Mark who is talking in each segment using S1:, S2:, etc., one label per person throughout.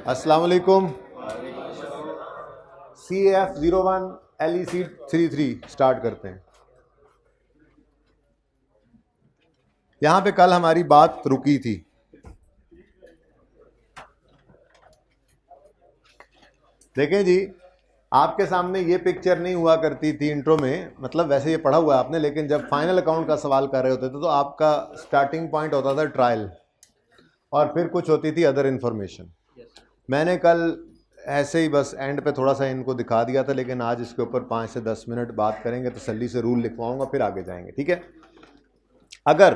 S1: अस्सलाम वालेकुम। CAF01 LEC 33 start करते हैं। यहां पे कल हमारी बात रुकी थी। देखें जी, आपके सामने ये पिक्चर नहीं हुआ करती थी इंट्रो में, मतलब वैसे ये पढ़ा हुआ है आपने, लेकिन जब फाइनल अकाउंट का सवाल कर रहे होते थे तो आपका स्टार्टिंग पॉइंट होता था ट्रायल और फिर कुछ होती थी अदर इन्फॉर्मेशन। मैंने कल ऐसे ही बस एंड पे थोड़ा सा इनको दिखा दिया था, लेकिन आज इसके ऊपर 5 से 10 मिनट बात करेंगे, तसल्ली से रूल लिखवाऊंगा, फिर आगे जाएंगे। ठीक है। अगर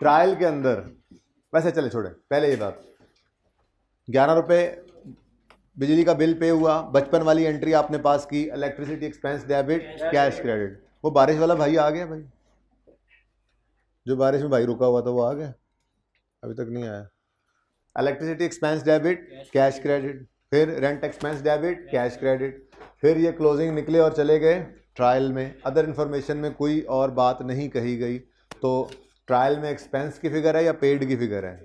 S1: ट्रायल के अंदर, वैसे चले छोड़े, पहले ये बात, 11 रुपये बिजली का बिल पे हुआ, बचपन वाली एंट्री आपने पास की, electricity expense debit cash credit. वो बारिश वाला भाई आ गया भाई, जो बारिश में भाई रुका हुआ था वो आ गया? अभी तक नहीं आया। Electricity expense debit cash credit, फिर rent expense debit cash credit, फिर ये क्लोजिंग निकले और चले गए ट्रायल में। अदर इन्फॉर्मेशन में कोई और बात नहीं कही गई, तो ट्रायल में एक्सपेंस की फिगर है या पेड की फिगर है?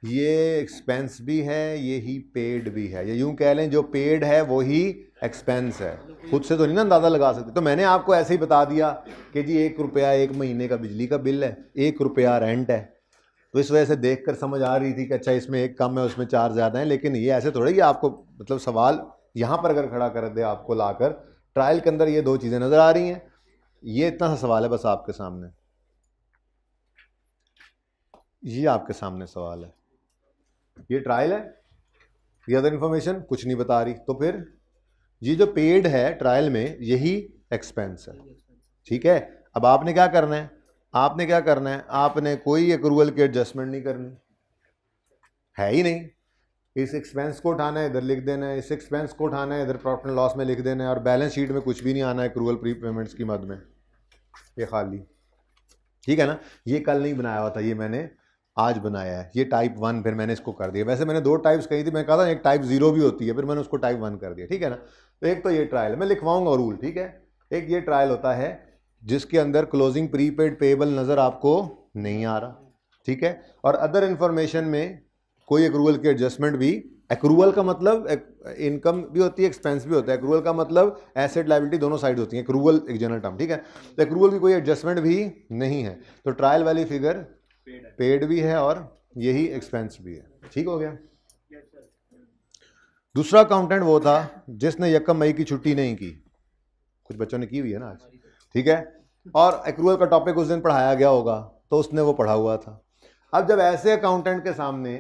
S1: ये एक्सपेंस भी है, ये ही पेड भी है। ये यूं कह लें, जो पेड है वो ही एक्सपेंस है। खुद से तो नहीं ना अंदाज़ा लगा सकते। तो मैंने आपको ऐसे ही बता दिया कि जी 1 रुपया 1 महीने का बिजली का बिल है, 1 रुपया रेंट है। तो इस वजह से देखकर समझ आ रही थी कि अच्छा इसमें 1 कम है, उसमें 4 ज़्यादा है। लेकिन ये ऐसे थोड़ा ही आपको, मतलब सवाल यहाँ पर अगर खड़ा कर दे आपको लाकर, ट्रायल के अंदर ये 2 चीज़ें नज़र आ रही हैं, ये इतना सा सवाल है बस आपके सामने, ये आपके सामने सवाल है। ये ट्रायल है, ये अदर इन्फॉर्मेशन कुछ नहीं बता रही। तो फिर ये जो पेड है ट्रायल में, यही एक्सपेंस है। ठीक है। अब आपने क्या करना है, आपने क्या करना है, आपने कोई एक्रूवल की एडजस्टमेंट नहीं करनी है ही नहीं। इस एक्सपेंस को उठाना है, इधर लिख देना है, इस एक्सपेंस को उठाना है, इधर प्रॉफिट एंड लॉस में लिख देना है, और बैलेंस शीट में कुछ भी नहीं आना है एक्रूवल प्री पेमेंट्स की मद में, ये खाली। ठीक है ना। ये कल नहीं बनाया हुआ था, ये मैंने आज बनाया है। ये टाइप 1, फिर मैंने इसको कर दिया। वैसे मैंने 2 टाइप्स कही थी, मैं कहा था एक टाइप 0 भी होती है, फिर मैंने उसको टाइप 1 कर दिया। ठीक है ना। तो एक तो ये ट्रायल मैं लिखवाऊंगा रूल, ठीक है। एक ये ट्रायल होता है जिसके अंदर क्लोजिंग प्रीपेड पेएबल नज़र आपको नहीं आ रहा, ठीक है। और अदर इन्फॉर्मेशन में कोई एक्रूवल की एडजस्टमेंट भी, एक्रूवल का मतलब इनकम भी होती है, एक्सपेंस भी होता है। एक्रूवल का मतलब एसेट लायबिलिटी दोनों साइड होती है। एक्रूवल एक जनरल टर्म, ठीक है। तो एक्रूवल की कोई एडजस्टमेंट भी नहीं है, तो ट्रायल वाली फिगर पेड भी है और यही एक्सपेंस भी है। ठीक हो गया। दूसरा अकाउंटेंट वो था जिसने 1 मई की छुट्टी नहीं की। कुछ बच्चों ने की हुई है ना आज, ठीक है। और एक्रूवल का टॉपिक उस दिन पढ़ाया गया होगा, तो उसने वो पढ़ा हुआ था। अब जब ऐसे अकाउंटेंट के सामने,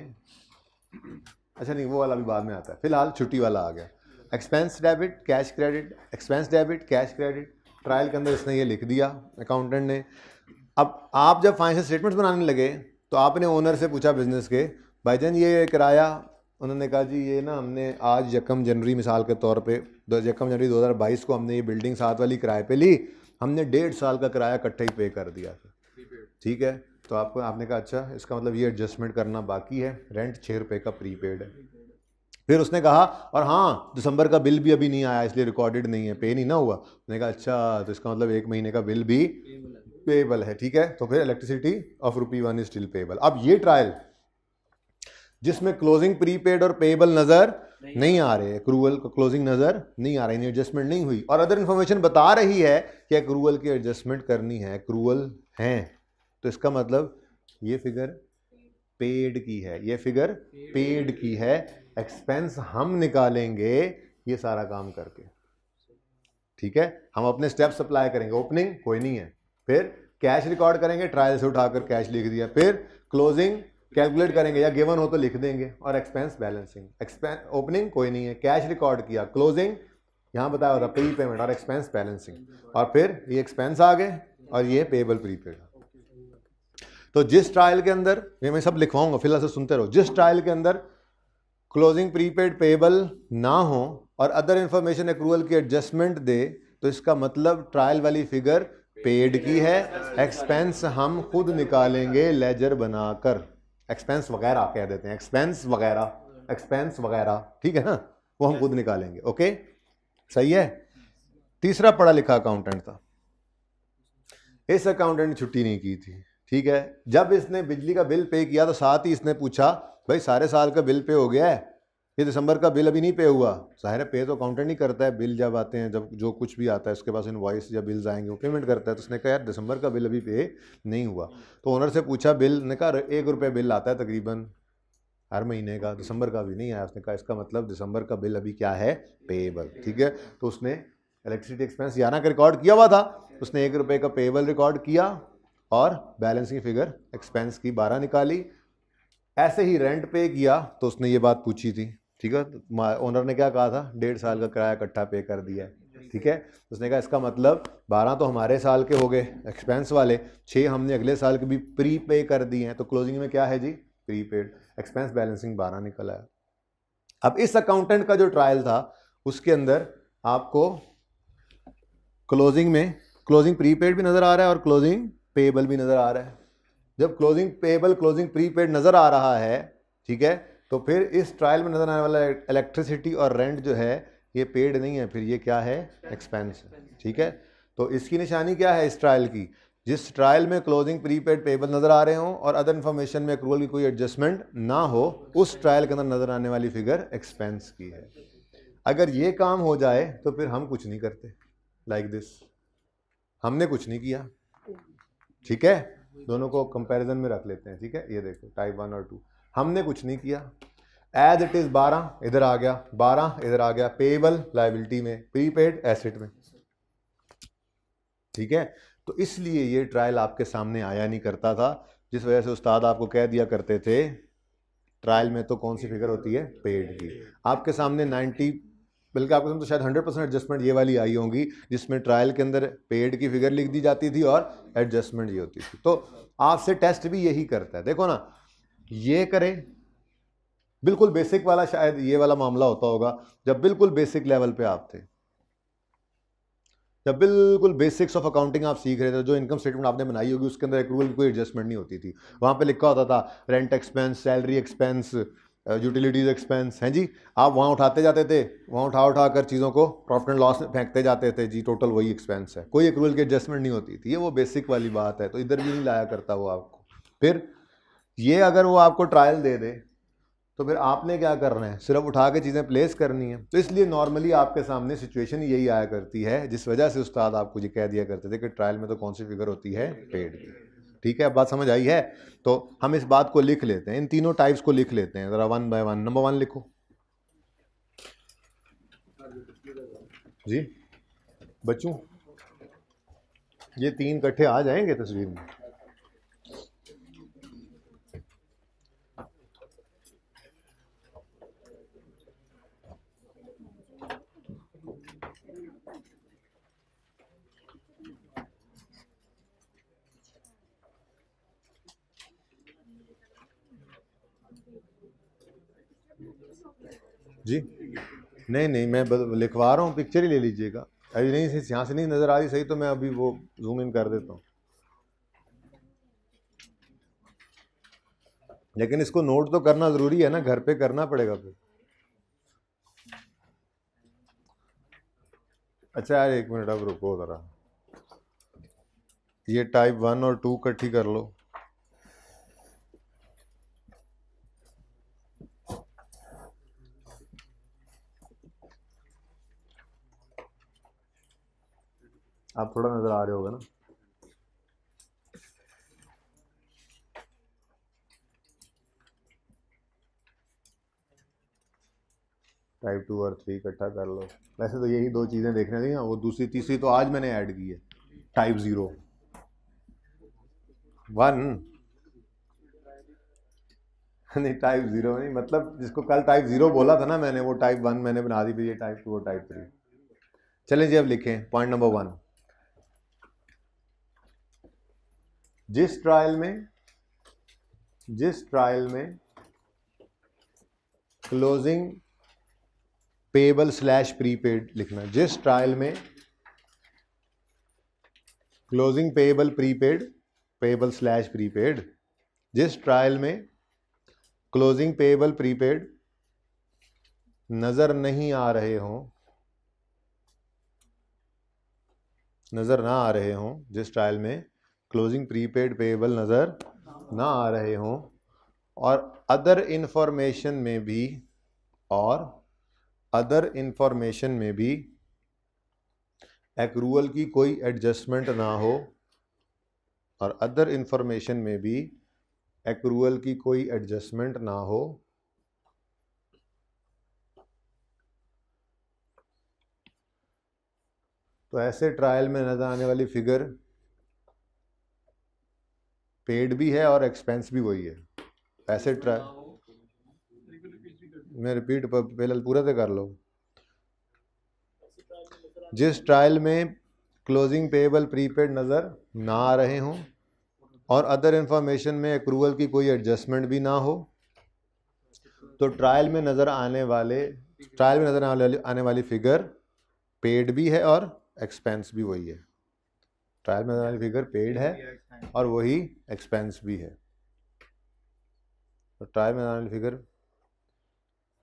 S1: अच्छा नहीं वो वाला भी बाद में आता है, फिलहाल छुट्टी वाला आ गया। Expense debit cash credit, expense debit cash credit, trial के अंदर इसने ये लिख दिया अकाउंटेंट ने। अब आप जब फाइनेंशियल स्टेटमेंट्स बनाने लगे तो आपने ओनर से पूछा बिजनेस के, भाईजान ये किराया, उन्होंने कहा जी ये ना हमने आज 1 जनवरी मिसाल के तौर पे 1 जनवरी 2022 को हमने ये बिल्डिंग 7 वाली किराए पे ली, हमने 1.5 साल का किराया इकट्ठे ही पे कर दिया था। ठीक है। तो आपने कहा अच्छा इसका मतलब ये एडजस्टमेंट करना बाकी है, रेंट 6 रुपये का प्रीपेड है। फिर उसने कहा और हाँ दिसंबर का बिल भी अभी नहीं आया इसलिए रिकॉर्डेड नहीं है, पे नहीं ना हुआ। उसने कहा अच्छा तो इसका मतलब 1 महीने का बिल भी पेएबल है, ठीक है। तो फिर elasticity of ₹1 is still payable. अब ये ट्रायल जिसमें क्लोजिंग प्रीपेड और पेएबल नजर नहीं आ रहे, एक्रूवल का क्लोजिंग नजर नहीं आ रही, एडजस्टमेंट नहीं हुई, और अदर इन्फॉर्मेशन बता रही है कि एक्रूवल की एडजस्टमेंट करनी है, एक्रूवल है, तो इसका मतलब ये फिगर पेड की है, ये फिगर पेड की है। एक्सपेंस हम निकालेंगे ये सारा काम करके, ठीक है। हम अपने स्टेप्स अप्लाई करेंगे। ओपनिंग कोई नहीं है, फिर कैश रिकॉर्ड करेंगे, ट्रायल से उठाकर कैश लिख दिया, फिर क्लोजिंग कैलकुलेट करेंगे या गिवन हो तो लिख देंगे, और एक्सपेंस बैलेंसिंग। ओपनिंग कोई नहीं है, कैश रिकॉर्ड किया, क्लोजिंग यहाँ बताया होता प्री पेमेंट और एक्सपेंस बैलेंसिंग, और फिर ये एक्सपेंस आ गए और ये पेएबल प्रीपेड। तो जिस ट्रायल के अंदर, ये मैं सब लिखवाऊंगा फिलहाल से सुनते रहो, जिस ट्रायल के अंदर क्लोजिंग प्रीपेड पेएबल ना हो और अदर इंफॉर्मेशन एक्रूवल की एडजस्टमेंट दे, तो इसका मतलब ट्रायल वाली फिगर पेड की है, एक्सपेंस हम खुद निकालेंगे लेजर बनाकर, एक्सपेंस वगैरह कह देते हैं, एक्सपेंस वगैरह, ठीक है ना, वो हम खुद निकालेंगे। ओके सही है। तीसरा पढ़ा लिखा अकाउंटेंट था, इस अकाउंटेंट ने छुट्टी नहीं की थी, ठीक है। जब इसने बिजली का बिल पे किया तो साथ ही इसने पूछा भाई सारे साल का बिल पे हो गया है, ये दिसंबर का बिल अभी नहीं पे हुआ, ज़ाहिर है पे तो अकाउंटेंट नहीं करता है, बिल जब आते हैं, जब जो कुछ भी आता है उसके पास इनवॉइस या बिल्स आएंगे वो पेमेंट करता है। तो उसने कहा यार दिसंबर का बिल अभी पे नहीं हुआ। तो ओनर से पूछा बिल, ने कहा 1 रुपये बिल आता है तकरीबन हर महीने का, दिसंबर का भी नहीं आया। उसने कहा इसका मतलब दिसंबर का बिल अभी क्या है, पेएबल। ठीक है, तो उसने इलेक्ट्रिसिटी एक्सपेंस 11 का रिकॉर्ड किया हुआ था, उसने 1 रुपये का पेएबल रिकॉर्ड किया और बैलेंस की फिगर एक्सपेंस की 12 निकाली। ऐसे ही रेंट पे किया तो उसने ये बात पूछी थी, ठीक है, ओनर ने क्या कहा था, 1.5 साल का किराया इकट्ठा पे कर दिया है। ठीक है, उसने कहा इसका मतलब 12 तो हमारे साल के हो गए एक्सपेंस वाले, 6 हमने अगले साल के भी प्री पे कर दिए हैं, तो क्लोजिंग में क्या है जी, प्री पेड, एक्सपेंस बैलेंसिंग 12 निकल आया। अब इस अकाउंटेंट का जो ट्रायल था उसके अंदर आपको क्लोजिंग में क्लोजिंग प्रीपेड भी नजर आ रहा है और क्लोजिंग पेएबल भी नजर आ रहा है। जब क्लोजिंग पेएबल क्लोजिंग प्रीपेड नजर आ रहा है, ठीक है, तो फिर इस ट्रायल में नजर आने वाला इलेक्ट्रिसिटी और रेंट जो है ये पेड नहीं है, फिर ये क्या है, एक्सपेंस है। ठीक है, तो इसकी निशानी क्या है इस ट्रायल की, जिस ट्रायल में क्लोजिंग प्रीपेड पेएबल नजर आ रहे हों और अदर इन्फॉर्मेशन में एक्रूवल की कोई एडजस्टमेंट ना हो, उस ट्रायल के अंदर नजर आने वाली फिगर एक्सपेंस की है। अगर ये काम हो जाए तो फिर हम कुछ नहीं करते, लाइक दिस, हमने कुछ नहीं किया। ठीक है, दोनों को कंपैरिजन में रख लेते हैं। ठीक है, ये देखो टाइप 1 और 2, हमने कुछ नहीं किया, एज इट इज 12 इधर आ गया, 12 इधर आ गया, पेएबल लायबिलिटी में, प्रीपेड एसेट में। ठीक है, तो इसलिए ये ट्रायल आपके सामने आया नहीं करता था, जिस वजह से उस्ताद आपको कह दिया करते थे ट्रायल में तो कौन सी फिगर होती है, पेड की। आपके सामने 90 बल्कि आपके सामने तो शायद 100% एडजस्टमेंट ये वाली आई होंगी, जिसमें ट्रायल के अंदर पेड की फिगर लिख दी जाती थी और एडजस्टमेंट ये होती थी। तो आपसे टेस्ट भी यही करता है, देखो ना, ये करे बिल्कुल बेसिक वाला, शायद ये वाला मामला होता होगा जब बिल्कुल बेसिक लेवल पे आप थे, जब बिल्कुल बेसिक्स ऑफ अकाउंटिंग आप सीख रहे थे, जो इनकम स्टेटमेंट आपने बनाई होगी उसके अंदर एक्रूवल की कोई एडजस्टमेंट नहीं होती थी, वहाँ पे लिखा होता था rent expense, salary expense, utilities expense, हैं जी, आप वहाँ उठाते जाते थे, वहाँ उठा कर चीज़ों को प्रॉफिट एंड लॉस में फेंकते जाते थे, जी टोटल वही एक्सपेंस है, कोई एक्रूवल की एडजस्टमेंट नहीं होती थी। ये वो बेसिक वाली बात है, तो इधर भी नहीं लाया करता वो आपको। फिर ये अगर वो आपको ट्रायल दे दे तो फिर आपने क्या करना है, सिर्फ उठा के चीज़ें प्लेस करनी है। तो इसलिए नॉर्मली आपके सामने सिचुएशन यही आया करती है, जिस वजह से उस्ताद आपको ये कह दिया करते थे कि ट्रायल में तो कौन सी फिगर होती है, पेड की। ठीक है, अब बात समझ आई है, तो हम इस बात को लिख लेते हैं, इन तीनों टाइप्स को लिख लेते हैं ज़रा 1 बाय 1। नंबर 1 लिखो जी बच्चों, ये 3 इकट्ठे आ जाएंगे तस्वीर में। जी नहीं नहीं, मैं लिखवा रहा हूँ, पिक्चर ही ले लीजिएगा। अभी नहीं, यहाँ से नहीं नज़र आ रही सही, तो मैं अभी वो जूम इन कर देता हूँ, लेकिन इसको नोट तो करना ज़रूरी है ना, घर पे करना पड़ेगा फिर। अच्छा यार 1 मिनट, अब रुको ज़रा, ये टाइप 1 और 2 इकट्ठी कर लो। आप थोड़ा नज़र आ रहे होगा ना, टाइप 2 और 3 इकट्ठा कर लो। वैसे तो यही 2 चीज़ें देखने थी ना, वो दूसरी तीसरी तो आज मैंने ऐड की है, टाइप 0 1 नहीं, टाइप 0 नहीं, मतलब जिसको कल टाइप 0 बोला था ना मैंने, वो टाइप 1 मैंने बना दी, फिर ये टाइप 2 और टाइप 3। चलें जी, अब लिखें पॉइंट नंबर 1। जिस ट्रायल में क्लोजिंग पेएबल स्लैश प्रीपेड लिखना, जिस ट्रायल में closing payable prepaid, payable slash prepaid, जिस ट्रायल में क्लोजिंग पेएबल प्रीपेड नजर नहीं आ रहे हों, नजर ना आ रहे हों, जिस ट्रायल में क्लोजिंग प्रीपेड पेएबल नजर ना आ रहे हों, और अदर इंफॉर्मेशन में भी एक्रूअल की कोई एडजस्टमेंट ना हो, और अदर इंफॉर्मेशन में भी एक्रूअल की कोई एडजस्टमेंट ना हो, तो ऐसे ट्रायल में नजर आने वाली फिगर पेड भी है और एक्सपेंस भी वही है। ऐसे ट्रायल मैं रिपीट पहले पूरा तो कर लो। जिस ट्रायल में क्लोजिंग पेएबल प्रीपेड नज़र ना आ रहे हों और अदर इंफॉर्मेशन में एक्रूअल की कोई एडजस्टमेंट भी ना हो, तो ट्रायल में नज़र आने वाली फिगर पेड भी है और एक्सपेंस भी वही है। ट्रायल में नज़र आने वाली फिगर पेड है और वही एक्सपेंस भी है। तो ट्रायल में नज़र आने वाली फिगर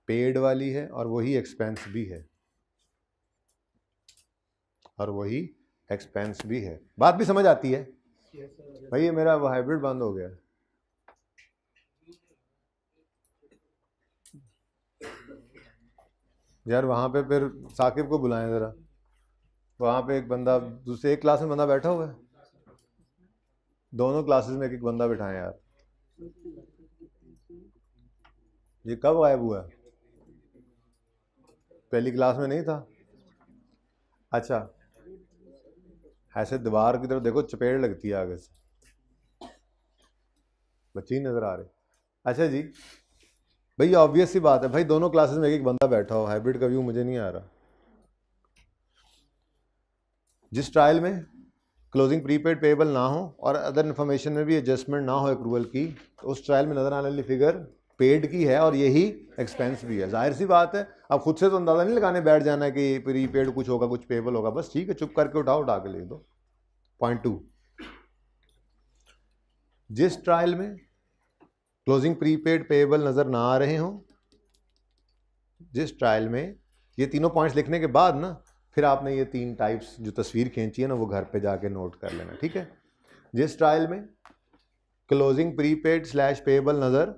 S1: पेड वाली है और वही एक्सपेंस भी है, और वही एक्सपेंस भी है। बात भी समझ आती है भाई? ये मेरा वो हाइब्रिड बंद हो गया। यार वहाँ पे फिर साकिब को बुलाएं ज़रा। वहाँ पे एक बंदा, दूसरे एक क्लास में बंदा बैठा हुआ है, दोनों क्लासेस में एक एक बंदा बिठाएं यार। ये कब गायब हुआ? पहली क्लास में नहीं था? अच्छा, ऐसे दीवार की तरफ देखो, चपेट लगती है आगे से, बच्चे ही नजर आ रहे। अच्छा जी, भाई ऑब्वियस सी बात है भाई, दोनों क्लासेस में एक एक बंदा बैठा हो, हाइब्रिड का व्यू मुझे नहीं आ रहा। जिस ट्रायल में क्लोजिंग प्रीपेड पेएबल ना हो और अदर इन्फॉर्मेशन में भी एडजस्टमेंट ना हो एक्रूवल की, तो उस ट्रायल में नजर आने वाली फिगर पेड की है और यही एक्सपेंस भी है। जाहिर सी बात है, अब खुद से तो अंदाजा नहीं लगाने बैठ जाना है कि प्रीपेड कुछ होगा कुछ पेएबल होगा। बस ठीक है, चुप करके उठा के लिख दो। पॉइंट 2, जिस ट्रायल में क्लोजिंग प्रीपेड पेएबल नजर ना आ रहे हों, जिस ट्रायल में, ये तीनों पॉइंट्स लिखने के बाद ना फिर आपने ये 3 टाइप्स जो तस्वीर खींची है ना वो घर पे जाके नोट कर लेना, ठीक है? जिस ट्रायल में क्लोजिंग प्रीपेड स्लैश पेएबल नजर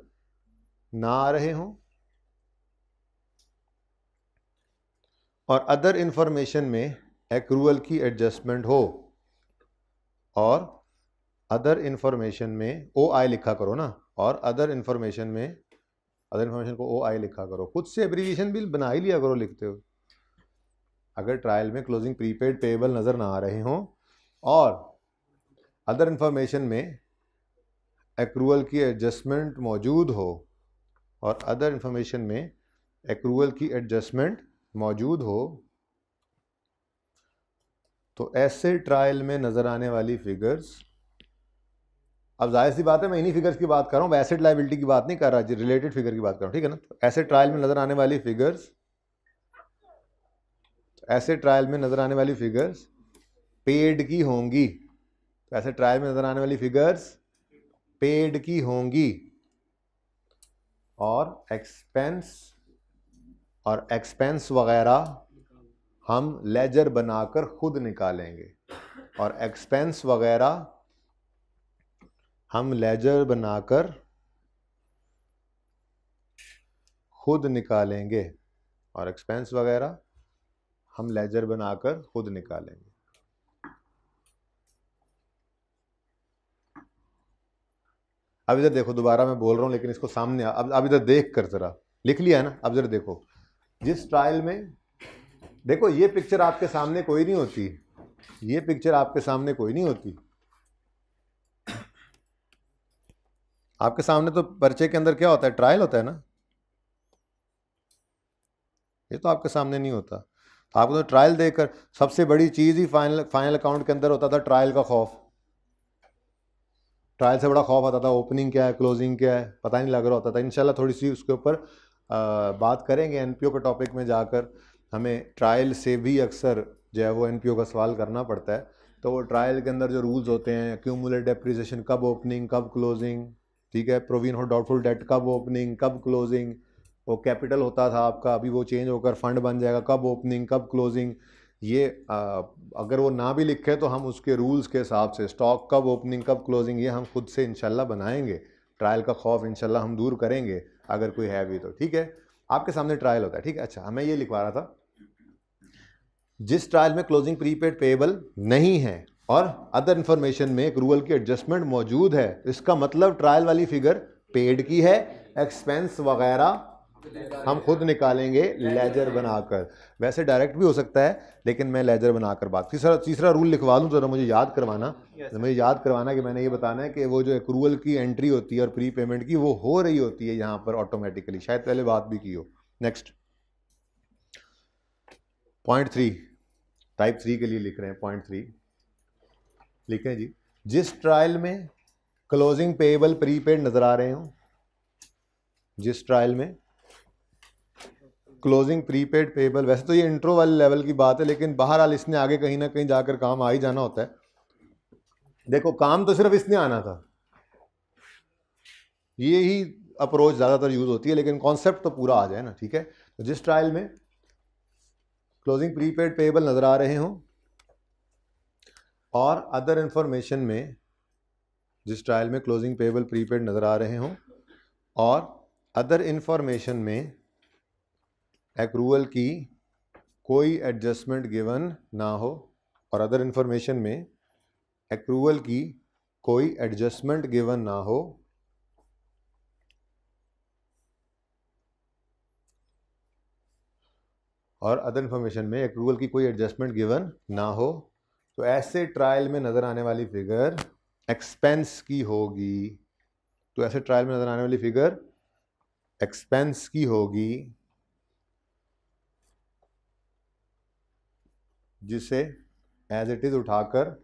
S1: ना आ रहे हों और अदर इंफॉर्मेशन में एक्रूअल की एडजस्टमेंट हो, और अदर इंफॉर्मेशन में OI लिखा करो ना, और अदर इंफॉर्मेशन को OI लिखा करो। खुद से एब्रीविएशन भी बना ही लिया करो लिखते हो। अगर ट्रायल में क्लोजिंग प्रीपेड पेएबल नजर ना आ रहे हों और अदर इंफॉर्मेशन में एक्रूअल की एडजस्टमेंट मौजूद हो, और अदर इंफॉर्मेशन में एक्रूअल की एडजस्टमेंट मौजूद हो, तो ऐसे ट्रायल में नजर आने वाली फिगर्स, अब जाहिर सी बात है मैं इन्हीं फिगर्स की बात कर रहा हूँ, एसेट लायबिलिटी की बात नहीं कर रहा, रिलेटेड फिगर की बात कर रहा हूँ, ठीक है ना? तो ऐसे ट्रायल में नजर आने वाली फिगर्स पेड की होंगी। तो ऐसे ट्रायल में नजर आने वाली फिगर्स पेड की होंगी, और एक्सपेंस वगैरह हम लेजर बनाकर खुद निकालेंगे, और एक्सपेंस वगैरह हम लेजर बनाकर खुद निकालेंगे, और एक्सपेंस वगैरह हम लेजर बनाकर खुद निकालेंगे। अब इधर देखो, दोबारा मैं बोल रहा हूं लेकिन इसको सामने अब इधर देख कर जरा, लिख लिया है ना? अब जरा देखो, जिस ट्रायल में, देखो ये पिक्चर आपके सामने कोई नहीं होती, ये पिक्चर आपके सामने कोई नहीं होती। आपके सामने तो पर्चे के अंदर क्या होता है? ट्रायल होता है ना। ये तो आपके सामने नहीं होता। तो आपको तो ट्रायल देखकर, सबसे बड़ी चीज ही फाइनल अकाउंट के अंदर होता था ट्रायल का खौफ। ट्रायल से बड़ा खौफ आता था ओपनिंग क्या है क्लोजिंग क्या है पता नहीं लग रहा होता था। इंशाल्लाह थोड़ी सी उसके ऊपर बात करेंगे एनपीओ के टॉपिक में जाकर। हमें ट्रायल से भी अक्सर जो है वो एनपीओ का सवाल करना पड़ता है। तो वो ट्रायल के अंदर जो रूल्स होते हैं, क्यूमुलेट डेप्रिसिएशन कब ओपनिंग कब क्लोजिंग, ठीक है, प्रोविजन फॉर डाउटफुल डेट कब ओपनिंग कब क्लोजिंग, वो कैपिटल होता था आपका, अभी वो चेंज होकर फंड बन जाएगा, कब ओपनिंग कब क्लोजिंग। ये अगर वो ना भी लिखे तो हम उसके रूल्स के हिसाब से स्टॉक कब ओपनिंग कब क्लोजिंग ये हम खुद से इंशाल्लाह बनाएंगे। ट्रायल का खौफ इंशाल्लाह हम दूर करेंगे अगर कोई है भी तो, ठीक है। आपके सामने ट्रायल होता है, ठीक है। अच्छा, मैं ये लिखवा रहा था, जिस ट्रायल में क्लोजिंग प्रीपेड पेएबल नहीं है और अदर इंफॉर्मेशन में एक्रूवल की एडजस्टमेंट मौजूद है, इसका मतलब ट्रायल वाली फिगर पेड की है, एक्सपेंस वगैरह हम खुद निकालेंगे लेजर बनाकर। वैसे डायरेक्ट भी हो सकता है, लेकिन मैं लेजर बनाकर बात। तीसरा रूल लिखवा दूं जरा, मुझे याद करवाना। मुझे याद करवाना कि मैंने ये बताना है कि वो जो एक्रूवल की एंट्री होती है और प्री पेमेंट की, वो हो रही होती है यहाँ पर ऑटोमेटिकली। शायद पहले बात भी की हो। नेक्स्ट पॉइंट 3, टाइप 3 के लिए लिख रहे हैं। पॉइंट 3 लिखें जी, जिस ट्रायल में क्लोजिंग पेएबल प्रीपेड नजर आ रहे हो, जिस ट्रायल में क्लोजिंग प्रीपेड पेएबल, वैसे तो ये इंट्रो वाले लेवल की बात है, लेकिन बहरहाल इसने आगे कहीं ना कहीं जाकर काम आ ही जाना होता है। देखो, काम तो सिर्फ इसने आना था, ये ही अप्रोच ज़्यादातर यूज होती है, लेकिन कॉन्सेप्ट तो पूरा आ जाए ना, ठीक है। तो जिस ट्रायल में क्लोजिंग प्रीपेड पेएबल नजर आ रहे हो और अदर इंफॉर्मेशन में, जिस ट्रायल में क्लोजिंग पेएबल प्रीपेड नजर आ रहे हो और अदर इंफॉर्मेशन में एक्रूवल की कोई एडजस्टमेंट गिवन ना हो, और अदर इंफॉर्मेशन में एक्रूवल की कोई एडजस्टमेंट गिवन ना हो, और अदर इंफॉर्मेशन में एक्रूवल की कोई एडजस्टमेंट गिवन ना हो, तो ऐसे ट्रायल में नजर आने वाली फिगर एक्सपेंस की होगी। तो ऐसे ट्रायल में नजर आने वाली फिगर एक्सपेंस की होगी, जिसे एज इट इज उठाकर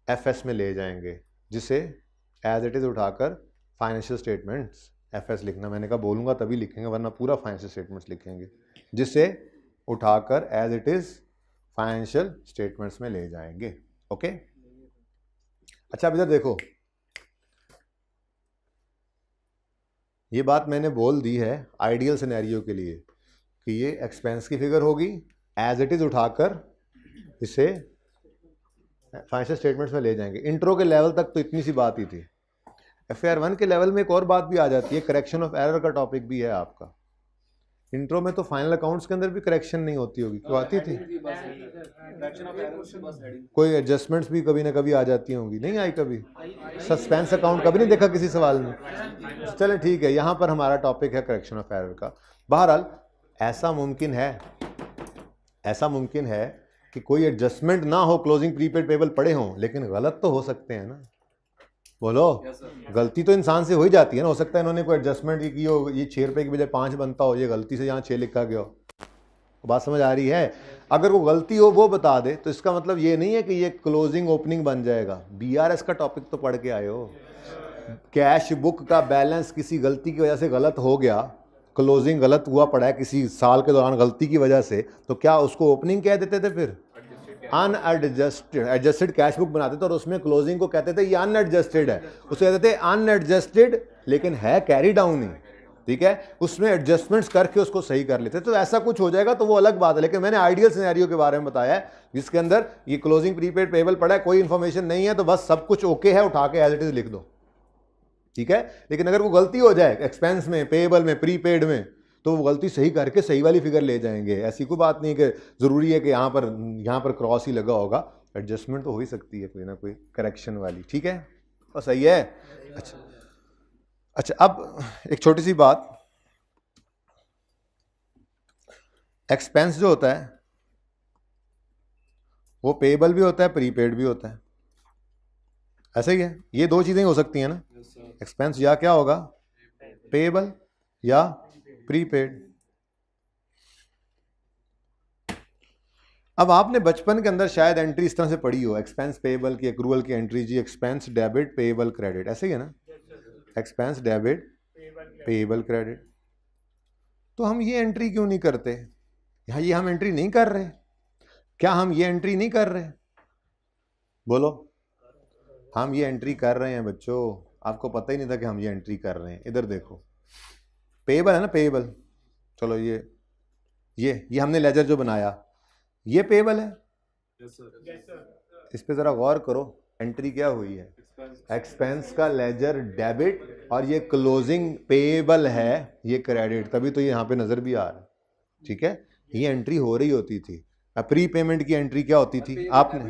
S1: एफएस में ले जाएंगे, जिसे एज इट इज उठाकर फाइनेंशियल स्टेटमेंट्स, एफएस लिखना मैंने कहा बोलूंगा तभी लिखेंगे, वरना पूरा फाइनेंशियल स्टेटमेंट्स लिखेंगे, जिसे उठाकर as it is financial statements में ले जाएंगे। ओके, अच्छा अब इधर देखो, ये बात मैंने बोल दी है आइडियल सिनेरियो के लिए कि ये एक्सपेंस की फिगर होगी, एज इट इज उठाकर इसे फाइनेंशियल स्टेटमेंट्स में ले जाएंगे। इंट्रो के लेवल तक तो इतनी सी बात ही थी। FAR 1 के लेवल में एक और बात भी आ जाती है, करेक्शन ऑफ एरर का टॉपिक भी है आपका। इंट्रो में तो फाइनल अकाउंट्स के अंदर भी करेक्शन नहीं होती होगी, क्यों आती थी? कोई एडजस्टमेंट्स भी कभी ना कभी आ जाती होंगी, नहीं आई कभी? सस्पेंस अकाउंट कभी नहीं देखा किसी सवाल में? चलें ठीक है, यहाँ पर हमारा टॉपिक है करेक्शन ऑफ एरर का। बहरहाल ऐसा मुमकिन है कि कोई एडजस्टमेंट ना हो, क्लोजिंग प्रीपेड पेएबल पड़े हों, लेकिन गलत तो हो सकते हैं ना। बोलो, गलती तो इंसान से हो ही जाती है ना। हो सकता है इन्होंने कोई एडजस्टमेंट की हो, ये 6 रुपये की बजाय 5 बनता हो, ये गलती से यहाँ 6 लिखा गया हो। बात समझ आ रही है? अगर वो गलती हो वो बता दे, तो इसका मतलब ये नहीं है कि ये क्लोजिंग ओपनिंग बन जाएगा। BRS का टॉपिक तो पढ़ के आए हो। कैश बुक का बैलेंस किसी गलती की वजह से गलत हो गया, क्लोजिंग गलत हुआ पड़ा है किसी साल के दौरान गलती की वजह से, तो क्या उसको ओपनिंग कह देते थे? फिर एडजस्टेड कैश बुक बनाते थे और उसमें क्लोजिंग को कहते थे ये अनएडजस्टेड है, उसे कहते थे अनएडजस्टेड, लेकिन है कैरी डाउन ही, ठीक है। उसमें एडजस्टमेंट्स करके उसको सही कर लेते। तो ऐसा कुछ हो जाएगा तो वो अलग बात है, लेकिन मैंने आइडियल सिनेरियो के बारे में बताया है जिसके अंदर ये क्लोजिंग प्रीपेड पेएबल पड़ा है, कोई इंफॉर्मेशन नहीं है, तो बस सब कुछ ओके है, उठा के एज इट इज लिख दो, ठीक है। लेकिन अगर वो गलती हो जाए एक्सपेंस में, पेएबल में, प्रीपेड में, तो वो गलती सही करके सही वाली फिगर ले जाएंगे। ऐसी कोई बात नहीं कि ज़रूरी है कि यहाँ पर क्रॉस ही लगा होगा, एडजस्टमेंट तो हो ही सकती है कोई ना कोई करेक्शन वाली, ठीक है। और सही है। अच्छा अब एक छोटी सी बात, एक्सपेंस जो होता है वो पेएबल भी होता है, प्रीपेड भी होता है, ऐसा ही है। ये दो चीज़ें हो सकती हैं ना, एक्सपेंस या क्या होगा, पेएबल या प्रीपेड। अब आपने बचपन के अंदर शायद एंट्री इस तरह से पढ़ी हो, एक्सपेंस पेएबल की, एक्रूवल की एंट्री जी, एक्सपेंस डेबिट पेएबल क्रेडिट, ऐसे ही है ना, एक्सपेंस डेबिट पेएबल क्रेडिट। तो हम ये एंट्री क्यों नहीं करते? यहाँ ये हम एंट्री नहीं कर रहे, क्या हम ये एंट्री नहीं कर रहे? बोलो, हम ये एंट्री कर रहे हैं बच्चों, आपको पता ही नहीं था कि हम ये एंट्री कर रहे हैं। इधर देखो, पेएबल है ना, पेएबल, चलो ये हमने लेजर जो बनाया ये पेएबल है। इस पे जरा गौर करो, एंट्री क्या हुई है? एक्सपेंस का लेजर डेबिट और ये क्लोजिंग पेएबल है, ये क्रेडिट, तभी तो ये यहाँ पे नजर भी आ रहा है। ठीक है, ये एंट्री हो रही होती थी। अब प्री पेमेंट की एंट्री क्या होती थी? आपने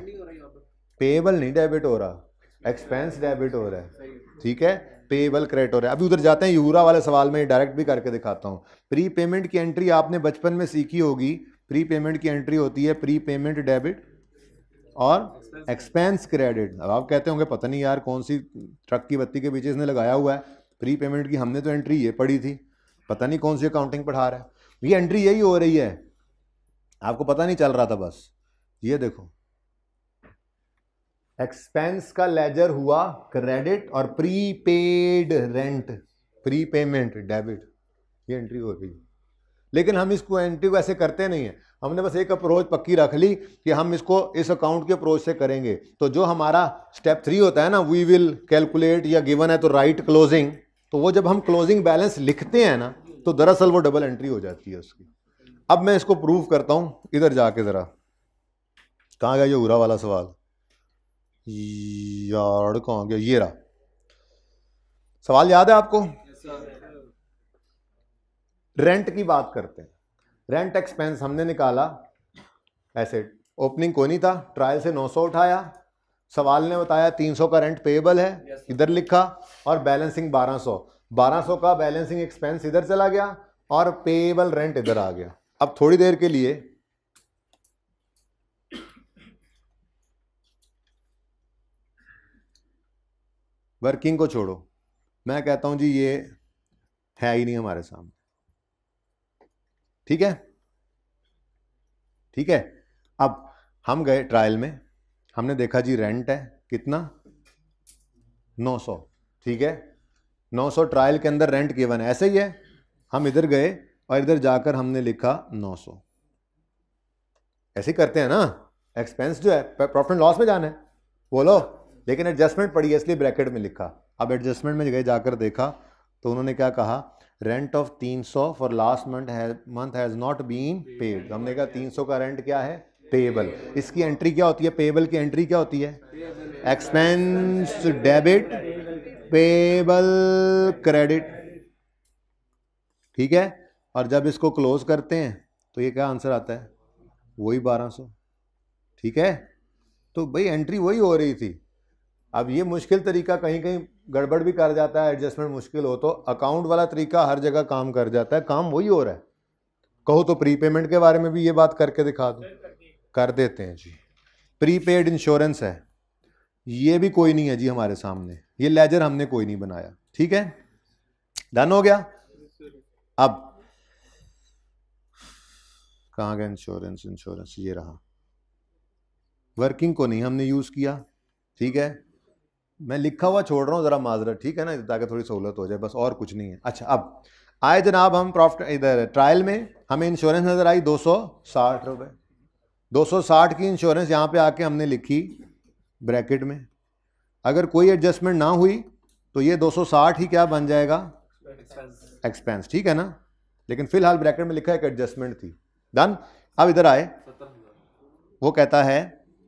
S1: पेएबल नहीं डेबिट हो रहा, एक्सपेंस डेबिट हो रहा है। ठीक है, पेएबल क्रेडिट हो रहा है। अभी उधर जाते हैं, यूरा वाले सवाल में डायरेक्ट भी करके दिखाता हूँ। प्री पेमेंट की एंट्री आपने बचपन में सीखी होगी। प्री पेमेंट की एंट्री होती है प्री पेमेंट डेबिट और एक्सपेंस क्रेडिट। अब आप कहते होंगे पता नहीं यार कौन सी ट्रक की बत्ती के पीछे इसने लगाया हुआ है, प्री पेमेंट की हमने तो एंट्री ये पढ़ी थी, पता नहीं कौन सी अकाउंटिंग पढ़ा रहा है। ये एंट्री यही हो रही है, आपको पता नहीं चल रहा था बस। ये देखो, एक्सपेंस का लेजर हुआ क्रेडिट और prepaid rent pre payment debit, ये एंट्री हो रही है। लेकिन हम इसको एंट्री को ऐसे करते नहीं है, हमने बस एक अप्रोच पक्की रख ली कि हम इसको इस अकाउंट के अप्रोच से करेंगे। तो जो हमारा स्टेप 3 होता है ना, वी विल कैलकुलेट या गिवन है तो राइट क्लोजिंग, तो वो जब हम क्लोजिंग बैलेंस लिखते हैं ना तो दरअसल वो डबल एंट्री हो जाती है उसकी। अब मैं इसको प्रूव करता हूं, इधर जाके जरा, कहाँ गया ये उरा वाला सवाल यार, कहाँ गया? ये रहा सवाल, याद है आपको? रेंट की बात करते हैं। रेंट एक्सपेंस हमने निकाला, एसेट ओपनिंग कोई नहीं था, ट्रायल से 900 उठाया, सवाल ने बताया 300 का रेंट पेएबल है, इधर लिखा, और बैलेंसिंग 1200 का बैलेंसिंग एक्सपेंस इधर चला गया और पेएबल रेंट इधर आ गया। अब थोड़ी देर के लिए वर्किंग को छोड़ो, मैं कहता हूं जी ये है ही नहीं हमारे सामने। ठीक है, ठीक है। अब हम गए ट्रायल में, हमने देखा जी रेंट है कितना, 900। ठीक है, 900 ट्रायल के अंदर रेंट गिवन है, ऐसे ही है। हम इधर गए और इधर जाकर हमने लिखा 900, ऐसे ही करते हैं ना। एक्सपेंस जो है प्रॉफिट एंड लॉस में जाना है, बोलो, लेकिन एडजस्टमेंट पड़ी है इसलिए ब्रैकेट में लिखा। अब एडजस्टमेंट में गए, जाकर देखा तो उन्होंने क्या कहा, rent of 300 for last month has not been paid. हमने कहा 300 का रेंट क्या है, पेएबल। इसकी एंट्री क्या होती है, पेएबल की एंट्री क्या होती है, एक्सपेंस डेबिट पेएबल क्रेडिट। ठीक है, और जब इसको क्लोज करते हैं तो ये क्या आंसर आता है, वही 1200। ठीक है, तो भाई एंट्री वही हो रही थी। अब ये मुश्किल तरीका कहीं कहीं गड़बड़ भी कर जाता है, एडजस्टमेंट मुश्किल हो तो अकाउंट वाला तरीका हर जगह काम कर जाता है, काम वही हो रहा है। कहो तो प्रीपेमेंट के बारे में भी ये बात करके दिखा दो, कर देते हैं जी। प्रीपेड इंश्योरेंस है, ये भी कोई नहीं है जी हमारे सामने, ये लेजर हमने कोई नहीं बनाया। ठीक है, डन हो गया। अब कहाँ गया इंश्योरेंस, इंश्योरेंस ये रहा, वर्किंग को नहीं हमने यूज किया। ठीक है, मैं लिखा हुआ छोड़ रहा हूँ जरा माजरत, ठीक है ना, ताकि थोड़ी सहूलत हो जाए, बस और कुछ नहीं है। अच्छा, अब आए जनाब हम प्रॉफिट, इधर ट्रायल में हमें इंश्योरेंस नजर आई 260 रुपये। 260 की इंश्योरेंस यहाँ पे आके हमने लिखी ब्रैकेट में। अगर कोई एडजस्टमेंट ना हुई तो ये 260 ही क्या बन जाएगा, एक्सपेंस। ठीक है ना, लेकिन फिलहाल ब्रैकेट में लिखा है एक एडजस्टमेंट थी। डन। अब इधर आए, वो कहता है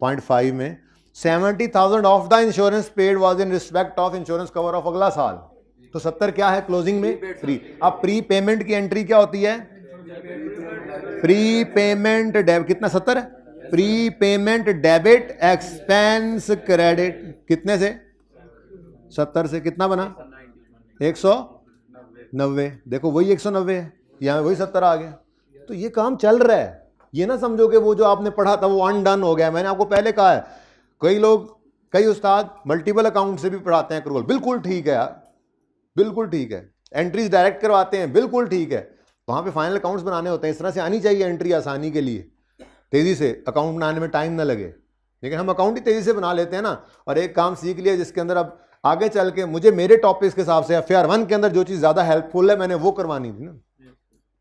S1: 0.5 में 70,000 of the insurance paid was in respect of insurance cover of अगला साल। तो 70 क्या है क्लोजिंग में, प्री। अब प्री पेमेंट की एंट्री क्या होती है, प्री पेमेंट डेबिट, कितना 70 है, pre payment debit expense credit, कितने से, 70 से कितना बना, 190। देखो वही 190 है, यहां वही 70 आ गया। तो ये काम चल रहा है, ये ना समझो कि वो जो आपने पढ़ा था वो अनडन हो गया। मैंने आपको पहले कहा है, कई लोग, कई उस्ताद मल्टीपल अकाउंट से भी पढ़ाते हैं एक्रूअल, बिल्कुल ठीक है यार, बिल्कुल ठीक है। एंट्रीज डायरेक्ट करवाते हैं, बिल्कुल ठीक है। वहां पे फाइनल अकाउंट्स बनाने होते हैं, इस तरह से आनी चाहिए एंट्री, आसानी के लिए, तेजी से अकाउंट बनाने में टाइम ना लगे। लेकिन हम अकाउंट ही तेजी से बना लेते हैं ना, और एक काम सीख लिया जिसके अंदर अब आगे चल के मुझे मेरे टॉपिक्स के हिसाब से FR 1 के अंदर जो चीज़ ज़्यादा हेल्पफुल है मैंने वो करवानी थी ना।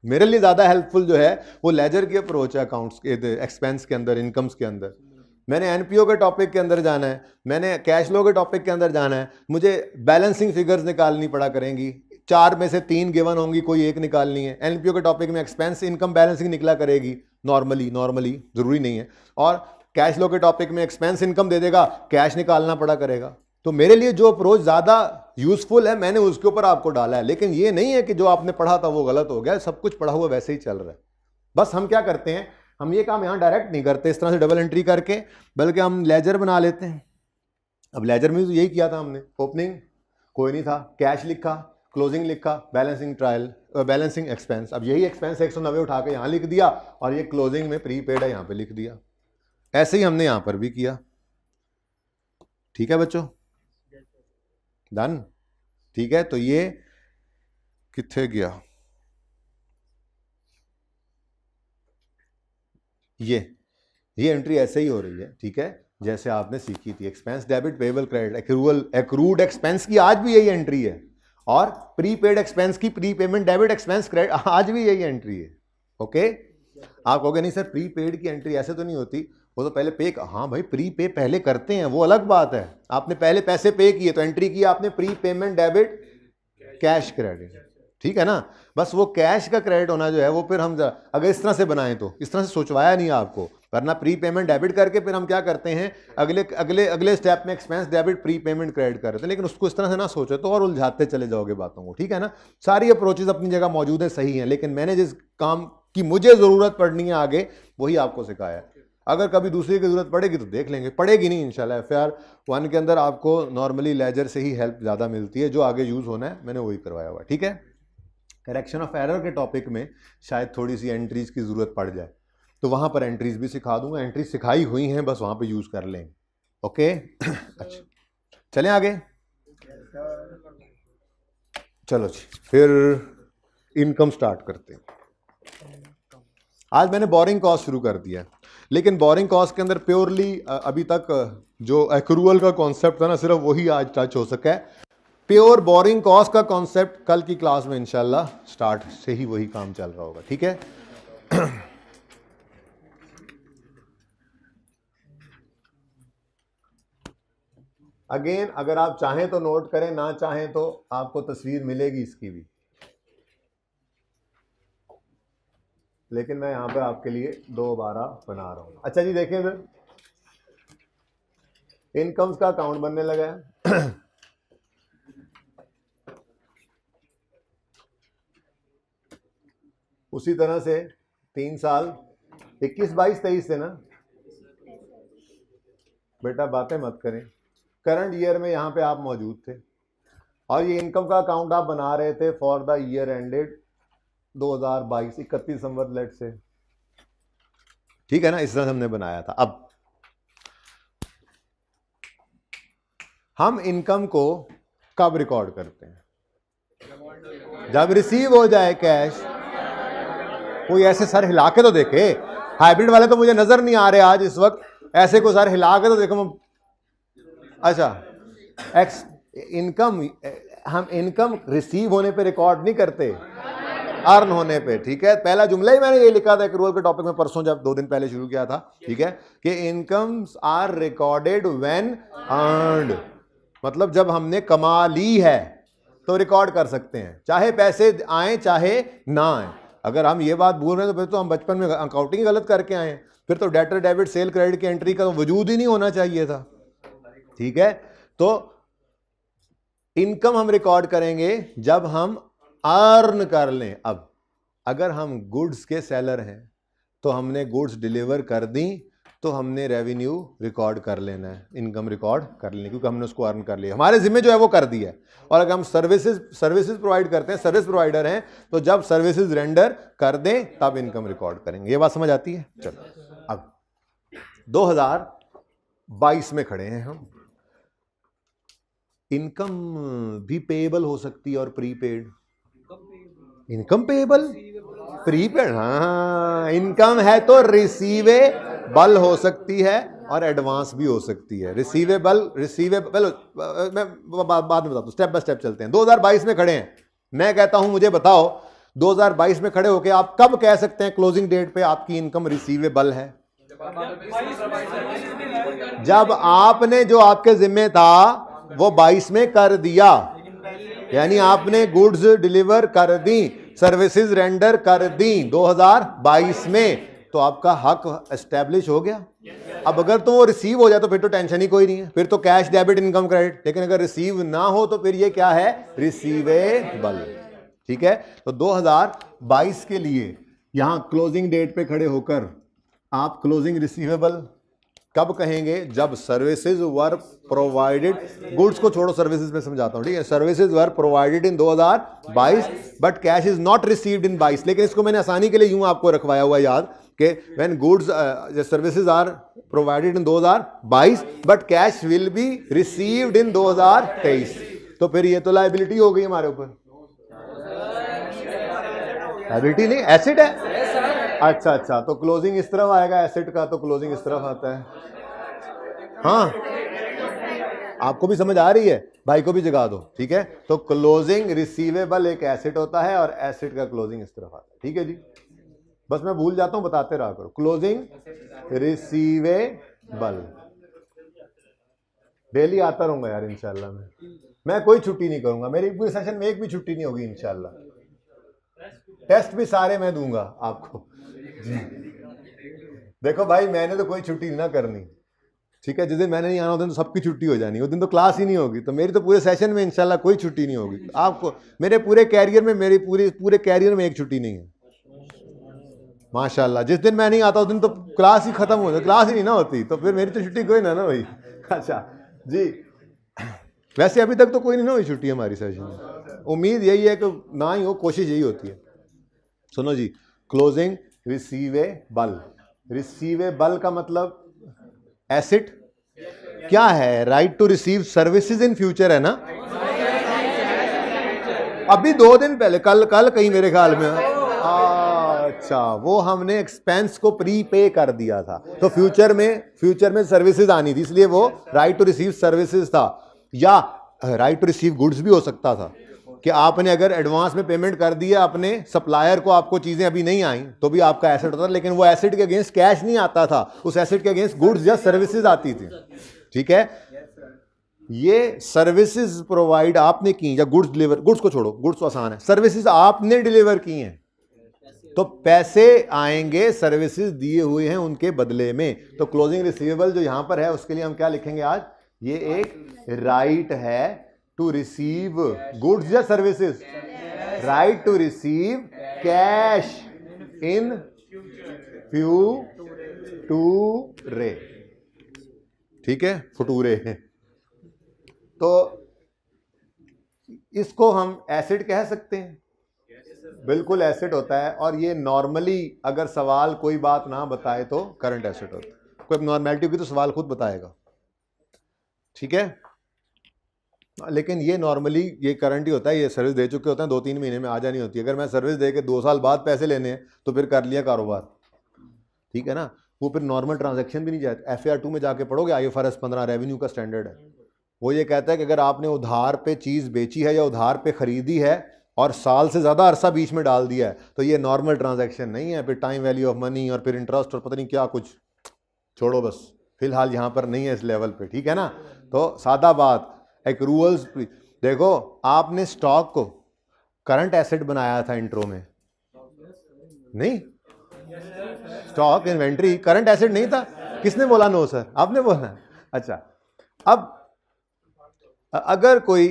S1: मेरे लिए ज़्यादा हेल्पफुल जो है वो लेजर की अप्रोच है, अकाउंट्स के एक्सपेंस के अंदर, इनकम्स के अंदर। मैंने NPO के टॉपिक के अंदर जाना है, मैंने कैश फ्लो के टॉपिक के अंदर जाना है, मुझे बैलेंसिंग फिगर्स निकालनी पड़ा करेंगी, 4 में से 3 गिवन होंगी, कोई एक निकालनी है। NPO के टॉपिक में एक्सपेंस इनकम बैलेंसिंग निकला करेगी नॉर्मली, ज़रूरी नहीं है। और कैश फ्लो के टॉपिक में एक्सपेंस इनकम दे देगा, कैश निकालना पड़ा करेगा। तो मेरे लिए जो अप्रोच ज्यादा यूजफुल है मैंने उसके ऊपर आपको डाला है, लेकिन ये नहीं है कि जो आपने पढ़ा था वो गलत हो गया, सब कुछ पढ़ा हुआ वैसे ही चल रहा है। बस हम क्या करते हैं, हम ये काम यहां डायरेक्ट नहीं करते इस तरह से डबल एंट्री करके, बल्कि हम लेजर बना लेते हैं। अब लेजर में तो यही किया था हमने, ओपनिंग कोई नहीं था, कैश लिखा, क्लोजिंग लिखा, बैलेंसिंग ट्रायल, बैलेंसिंग एक्सपेंस। अब यही एक्सपेंस 190 उठा के यहां लिख दिया और ये क्लोजिंग में प्रीपेड है यहां पे लिख दिया। ऐसे ही हमने यहां पर भी किया। ठीक है बच्चों, डन। ठीक है, तो ये किथे गया, ये एंट्री ऐसे ही हो रही है। ठीक है, जैसे आपने सीखी थी, expense debit payable credit accrual, accrued expense की आज भी यही एंट्री है, और प्रीपेड एक्सपेंस की pre payment debit expense credit आज भी यही एंट्री है। ओके, आप कहोगे नहीं सर प्रीपेड की एंट्री ऐसे तो नहीं होती, वो तो पहले पे, हाँ भाई प्री पे पहले करते हैं, वो अलग बात है। आपने पहले पैसे पे किए तो एंट्री की आपने pre payment debit cash credit, ठीक है ना। बस वो कैश का क्रेडिट होना जो है वो फिर हम अगर इस तरह से बनाएं तो, इस तरह से सोचवाया नहीं आपको, वरना प्री पेमेंट डेबिट करके फिर हम क्या करते हैं अगले अगले अगले स्टेप में expense debit pre payment credit करते हैं, लेकिन उसको इस तरह से ना सोचो तो और उलझाते चले जाओगे बातों को। ठीक है ना, सारी अप्रोचेज अपनी जगह मौजूद है, सही है, लेकिन मैंने जिस काम की मुझे जरूरत पड़नी है आगे वही आपको सिखाया है। अगर कभी दूसरी की जरूरत पड़ेगी तो देख लेंगे, पड़ेगी नहीं इंशाल्लाह। FAR 1 के अंदर आपको नॉर्मली लेजर से ही हेल्प ज़्यादा मिलती है, जो आगे यूज़ होना है मैंने वही करवाया हुआ। ठीक है, करेक्शन ऑफ एरर के टॉपिक में शायद थोड़ी सी एंट्रीज की ज़रूरत पड़ जाए, तो वहाँ पर एंट्रीज भी सिखा दूंगा, एंट्रीज सिखाई हुई हैं, बस वहाँ पर यूज़ कर लें। ओके अच्छा, चलें आगे। चलो जी, फिर इनकम स्टार्ट करते हैं। आज मैंने बोरिंग कॉस्ट शुरू कर दिया है, लेकिन बोरिंग कॉस्ट के अंदर प्योरली अभी तक जो एक्रूअल का कॉन्सेप्ट था ना, सिर्फ वही आज टच हो सका है। प्योर बोरिंग कॉस्ट का कॉन्सेप्ट कल की क्लास में इंशाल्लाह स्टार्ट से ही वही काम चल रहा होगा। ठीक है, अगेन अगर आप चाहें तो नोट करें, ना चाहें तो आपको तस्वीर मिलेगी इसकी भी, लेकिन मैं यहां पे आपके लिए दोबारा बना रहा हूं। अच्छा जी देखें इधर, इनकम्स का अकाउंट बनने लगा है। उसी तरह से 3 साल 21, 22, 23 से ना बेटा बातें मत करें, करंट ईयर में यहां पे आप मौजूद थे और ये इनकम का अकाउंट आप बना रहे थे फॉर द ईयर एंडेड 2022, 31 दिसंबर लेट से। ठीक है ना, इस तरह से हमने बनाया था। अब हम इनकम को कब रिकॉर्ड करते हैं? जब रिसीव हो जाए कैश। कोई ऐसे सर हिला के तो देखे, हाइब्रिड वाले तो मुझे नजर नहीं आ रहे आज इस वक्त, ऐसे को सर हिला के तो देखो। अच्छा, इनकम हम इनकम रिसीव होने पे रिकॉर्ड नहीं करते, अर्न होने पे। ठीक है, पहला जुमला ही मैंने ये लिखा था एक्रूअल के टॉपिक में परसों, जब 2 दिन पहले शुरू किया था। ठीक है, कि incomes are recorded when earned, मतलब जब हमने कमा ली है तो रिकॉर्ड कर सकते हैं, चाहे पैसे आए चाहे ना आए। अगर हम ये बात भूल रहे हैं तो फिर तो हम बचपन में अकाउंटिंग गलत करके आए, फिर तो डेटर डेबिट सेल क्रेडिट की एंट्री का तो वजूद ही नहीं होना चाहिए था। ठीक है, तो इनकम हम रिकॉर्ड करेंगे जब हम अर्न कर लें। अब अगर हम गुड्स के सेलर हैं तो हमने गुड्स डिलीवर कर दी तो हमने रेवेन्यू रिकॉर्ड कर लेना है, इनकम रिकॉर्ड कर लेनी, क्योंकि हमने उसको अर्न कर लिया, हमारे जिम्मे जो है वो कर दिया है। और अगर हम सर्विसेज प्रोवाइड करते हैं, सर्विस प्रोवाइडर हैं, तो जब सर्विसेज रेंडर कर दें तब इनकम रिकॉर्ड करेंगे। ये बात समझ आती है? चलो, अब 2022 में खड़े हैं हम। इनकम भी पेएबल हो सकती है और प्रीपेड। इनकम पेएबल, प्रीपेड, हाँ, इनकम है तो रिसीवेबल हो सकती है और एडवांस भी हो सकती है। रिसीवेबल मैं बाद में बताता हूं, स्टेप बाय स्टेप चलते हैं। 2022 में खड़े हैं, मैं कहता हूं मुझे बताओ 2022 में खड़े होके आप कब कह सकते हैं क्लोजिंग डेट पे आपकी इनकम रिसीवेबल है? जब आपने जो आपके जिम्मे था वो 22 में कर दिया, यानी आपने गुड्स डिलीवर कर दी, सर्विसेज रेंडर कर दी 2022 में, तो आपका हक एस्टैब्लिश हो गया। अब अगर तो वो रिसीव हो जाए तो फिर तो टेंशन ही कोई नहीं है, फिर तो कैश डेबिट इनकम क्रेडिट। लेकिन अगर रिसीव ना हो तो फिर ये क्या है, रिसीवेबल। ठीक है, तो 2022 के लिए यहां क्लोजिंग डेट पे खड़े होकर आप क्लोजिंग रिसीवेबल कब कहेंगे, जब सर्विसेज वर प्रोवाइडेड, गुड्स को छोड़ो सर्विसेज में समझाता हूं, ठीक है। Services were provided in 2022 but cash is not received in 22। लेकिन इसको मैंने आसानी के लिए यूं आपको रखवाया हुआ याद कि when goods services are provided in 2022 but cash will be received in 2023। तो फिर ये तो लायबिलिटी हो गई हमारे ऊपर, लायबिलिटी नहीं एसेट है। अच्छा अच्छा, तो क्लोजिंग इस तरफ आएगा एसेट का, तो क्लोजिंग इस तरफ आता है। हाँ, आपको भी समझ आ रही है, भाई को भी जगा दो, ठीक है। तो क्लोजिंग रिसीवेबल एक एसेट होता है और एसेट का क्लोजिंग इस तरफ आता है, ठीक है जी। बस मैं भूल जाता हूं, बताते रहा करो। क्लोजिंग रिसीवेबल डेली आता रहूंगा यार इंशाल्लाह। मैं कोई छुट्टी नहीं करूंगा, मेरी पूरे सेशन में एक भी छुट्टी नहीं होगी इंशाल्लाह। टेस्ट भी सारे मैं दूंगा आपको। देखो भाई, मैंने तो कोई छुट्टी ना करनी, ठीक है। जिस दिन मैंने नहीं आना उस दिन तो सबकी छुट्टी हो जानी, उस दिन तो क्लास ही नहीं होगी। तो मेरी तो पूरे सेशन में इंशाल्लाह कोई छुट्टी नहीं होगी आपको। मेरे पूरे कैरियर में, मेरी पूरे कैरियर में एक छुट्टी नहीं है माशाल्लाह। जिस दिन मैं नहीं आता उस दिन तो क्लास ही खत्म हो जाती, क्लास ही नहीं ना होती, तो फिर मेरी तो छुट्टी कोई ना भाई। अच्छा जी, वैसे अभी तक तो कोई नहीं ना हुई छुट्टी हमारी सेशन में। उम्मीद यही है कि ना ही हो, कोशिश यही होती है। सुनो जी, क्लोजिंग रिसीवेबल, रिसीवेबल का मतलब एसेट क्या है, right to receive services in future है ना। अभी 2 दिन पहले, कल कहीं मेरे ख्याल में, अच्छा, वो हमने एक्सपेंस को प्री पे कर दिया था, तो फ्यूचर में सर्विसेज आनी थी, इसलिए वो राइट टू रिसीव सर्विसेज था। या राइट टू रिसीव गुड्स भी हो सकता था कि आपने अगर एडवांस में पेमेंट कर दिया अपने सप्लायर को, आपको चीजें अभी नहीं आई, तो भी आपका एसेट होता था। लेकिन वो एसेट के अगेंस्ट कैश नहीं आता था, उस एसेट के अगेंस्ट गुड्स या सर्विसेज आती थी, ठीक है। ये सर्विसेज प्रोवाइड आपने की या गुड्स डिलीवर, गुड्स को छोड़ो, गुड्स तो आसान है, सर्विसेज आपने डिलीवर की हैं तो पैसे आएंगे, सर्विसेज दिए हुए हैं उनके बदले में। तो क्लोजिंग रिसीवेबल जो यहां पर है उसके लिए हम क्या लिखेंगे आज, ये एक राइट है टू रिसीव गुड्स या services, right to receive cash in future, ठीक है, फुटूरे। तो इसको हम एसेट कह सकते हैं, बिल्कुल एसेट होता है। और ये नॉर्मली अगर सवाल कोई बात ना बताए तो करंट एसेट होता है। कोई नॉर्मेलिटी होगी तो सवाल खुद बताएगा, ठीक है। लेकिन ये नॉर्मली ये करंट ही होता है, ये सर्विस दे चुके होते हैं, 2-3 महीने में आ जानी होती है। अगर मैं सर्विस दे के 2 साल बाद पैसे लेने हैं तो फिर कर लिया कारोबार, ठीक है ना। वो फिर नॉर्मल ट्रांजैक्शन भी नहीं जाता। FAR 2 में जाके पढ़ोगे, IFRS 15 रेवेन्यू का स्टैंडर्ड है, वो ये कहता है कि अगर आपने उधार पे चीज़ बेची है या उधार पे खरीदी है और साल से ज़्यादा अरसा बीच में डाल दिया है तो ये नॉर्मल ट्रांजैक्शन नहीं है। फिर टाइम वैल्यू ऑफ मनी और फिर इंटरेस्ट और पता नहीं क्या कुछ, छोड़ो, बस फिलहाल यहाँ पर नहीं है इस लेवल पे, ठीक है ना। तो सादा बात, एक्रूअल्स। देखो, आपने स्टॉक को करंट एसेट बनाया था इंट्रो में, नहीं, स्टॉक इन्वेंट्री करंट एसेट नहीं था। किसने बोला नो सर, आपने बोला। अच्छा, अब अगर कोई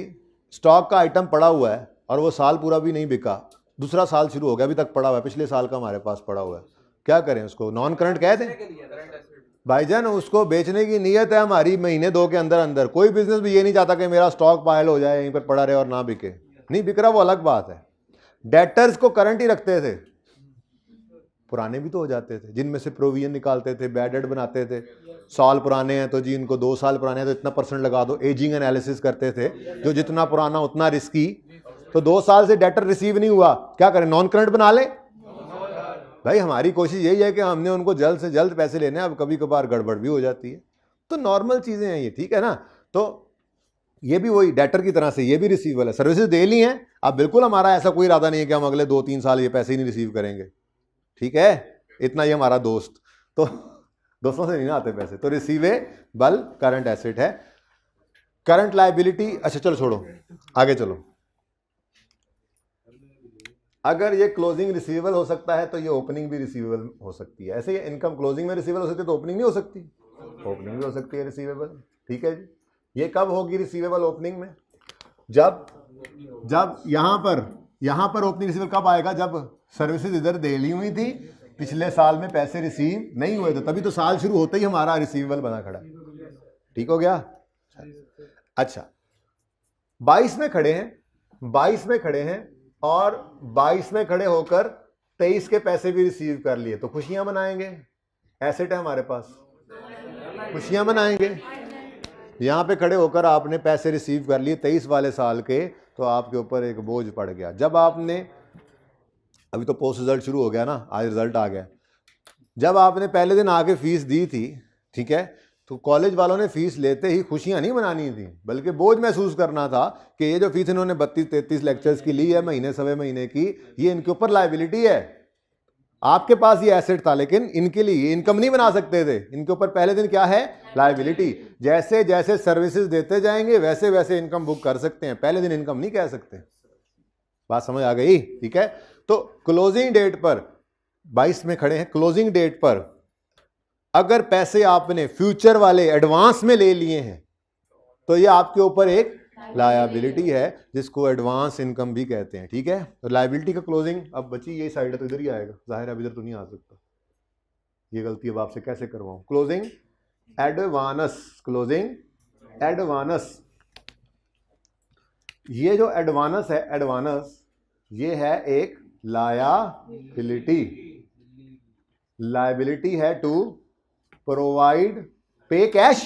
S1: स्टॉक का आइटम पड़ा हुआ है और वो साल पूरा भी नहीं बिका, दूसरा साल शुरू हो गया, अभी तक पड़ा हुआ है, पिछले साल का हमारे पास पड़ा हुआ है, क्या करें, उसको नॉन करंट कह दें भाईजान। उसको बेचने की नीयत है हमारी महीने 2 के अंदर अंदर। कोई बिजनेस भी ये नहीं चाहता कि मेरा स्टॉक पायल हो जाए, यहीं पर पड़ा रहे और ना बिके। नहीं बिक रहा वो अलग बात है। डेटर्स को करंट ही रखते थे, पुराने भी तो हो जाते थे, जिनमें से प्रोविजन निकालते थे, बैड डेट बनाते थे। साल पुराने हैं तो जी इनको 2 साल पुराने हैं तो इतना % लगा दो, एजिंग एनालिसिस करते थे, जो जितना पुराना उतना रिस्की। तो 2 साल से डेटर रिसीव नहीं हुआ, क्या करें, नॉन करंट बना ले। भाई हमारी कोशिश यही है कि हमने उनको जल्द से जल्द पैसे लेने हैं। अब कभी कभार गड़बड़ भी हो जाती है, तो नॉर्मल चीजें हैं ये, ठीक है ना। तो ये भी वही डेटर की तरह से ये भी रिसीवेबल है, सर्विसेज दे ली हैं। अब बिल्कुल हमारा ऐसा कोई इरादा नहीं है कि हम अगले 2-3 साल ये पैसे ही नहीं रिसीव करेंगे, ठीक है, इतना ही हमारा दोस्त। तो दोस्तों से नहीं ना आते पैसे। तो रिसीवेबल करंट एसेट है। करंट लायबिलिटी, अच्छा चलो छोड़ो, आगे चलो। अगर ये क्लोजिंग रिसीवेबल हो सकता है तो ये ओपनिंग भी रिसीवेबल हो सकती है। ऐसे ये इनकम क्लोजिंग में रिसीवेबल हो सकती है तो ओपनिंग नहीं हो सकती। ओपनिंग भी हो सकती है रिसीवेबल, ठीक है जी। ये कब होगी रिसीवेबल ओपनिंग में? जब यहाँ पर ओपनिंग रिसीवेबल कब आएगा? जब सर्विसेज इधर दे ली हुई थी, पिछले साल में पैसे रिसीव नहीं हुए थे, तभी तो साल शुरू होते ही हमारा रिसीवेबल बना खड़ा। ठीक हो गया? अच्छा, 22 में खड़े हैं और 22 में खड़े होकर 23 के पैसे भी रिसीव कर लिए, तो खुशियां मनाएंगे। एसेट है हमारे पास, खुशियां मनाएंगे। यहां पे खड़े होकर आपने पैसे रिसीव कर लिए 23 वाले साल के, तो आपके ऊपर एक बोझ पड़ गया। जब आपने, अभी तो पोस्ट रिजल्ट शुरू हो गया ना, आज रिजल्ट आ गया, जब आपने पहले दिन आके फीस दी थी, ठीक है, तो कॉलेज वालों ने फीस लेते ही खुशियां नहीं मनानी थी, बल्कि बोझ महसूस करना था कि ये जो फीस इन्होंने 32-33 लेक्चर्स की ली है, महीने सवे महीने की, ये इनके ऊपर लायबिलिटी है। आपके पास ये एसेट था, लेकिन इनके लिए इनकम नहीं बना सकते थे। इनके ऊपर पहले दिन क्या है? लायबिलिटी। जैसे जैसे सर्विसेज देते जाएंगे वैसे वैसे इनकम बुक कर सकते हैं, पहले दिन इनकम नहीं कह सकते। बात समझ आ गई? ठीक है। तो क्लोजिंग डेट पर 22 में खड़े हैं, क्लोजिंग डेट पर अगर पैसे आपने फ्यूचर वाले एडवांस में ले लिए हैं, तो ये आपके ऊपर एक लायबिलिटी है, जिसको एडवांस इनकम भी कहते हैं। ठीक है। तो लायबिलिटी का क्लोजिंग, अब बची ये साइड है तो इधर ही आएगा, जाहिर है अब इधर तो नहीं आ सकता, ये गलती अब आपसे कैसे करवाऊं। क्लोजिंग एडवांस, क्लोजिंग एडवांस, ये जो एडवांस है, एडवांस ये है एक लायबिलिटी। लायबिलिटी है to provide pay cash,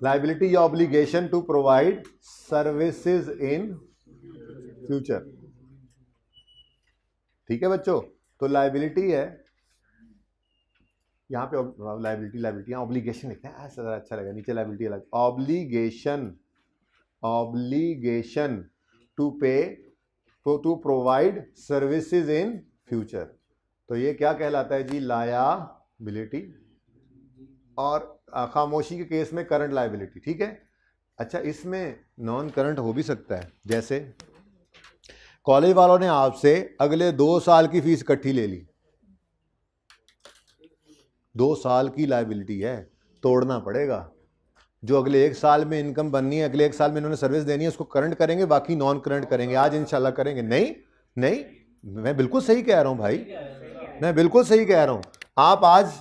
S1: liability या obligation to provide services in future. ठीक है बच्चों। तो लायबिलिटी है, यहां पे लायबिलिटी यहां ऑब्लिगेशन लिखते हैं, ऐसा अच्छा लगेगा, नीचे लायबिलिटी अलग, obligation to pay to provide services in future. तो ये क्या कहलाता है जी? लायबिलिटी। और खामोशी के केस में करंट लायबिलिटी। ठीक है। अच्छा, इसमें नॉन करंट हो भी सकता है, जैसे कॉलेज वालों ने आपसे अगले 2 साल की फीस इकट्ठी ले ली, 2 साल की लायबिलिटी है, तोड़ना पड़ेगा। जो अगले 1 साल में इनकम बननी है, अगले 1 साल में इन्होंने सर्विस देनी है, उसको करंट करेंगे, बाकी नॉन करंट करेंगे। आज इंशाल्लाह करेंगे। नहीं, मैं बिल्कुल सही कह रहा हूं भाई, मैं बिल्कुल सही कह रहा हूं। आप आज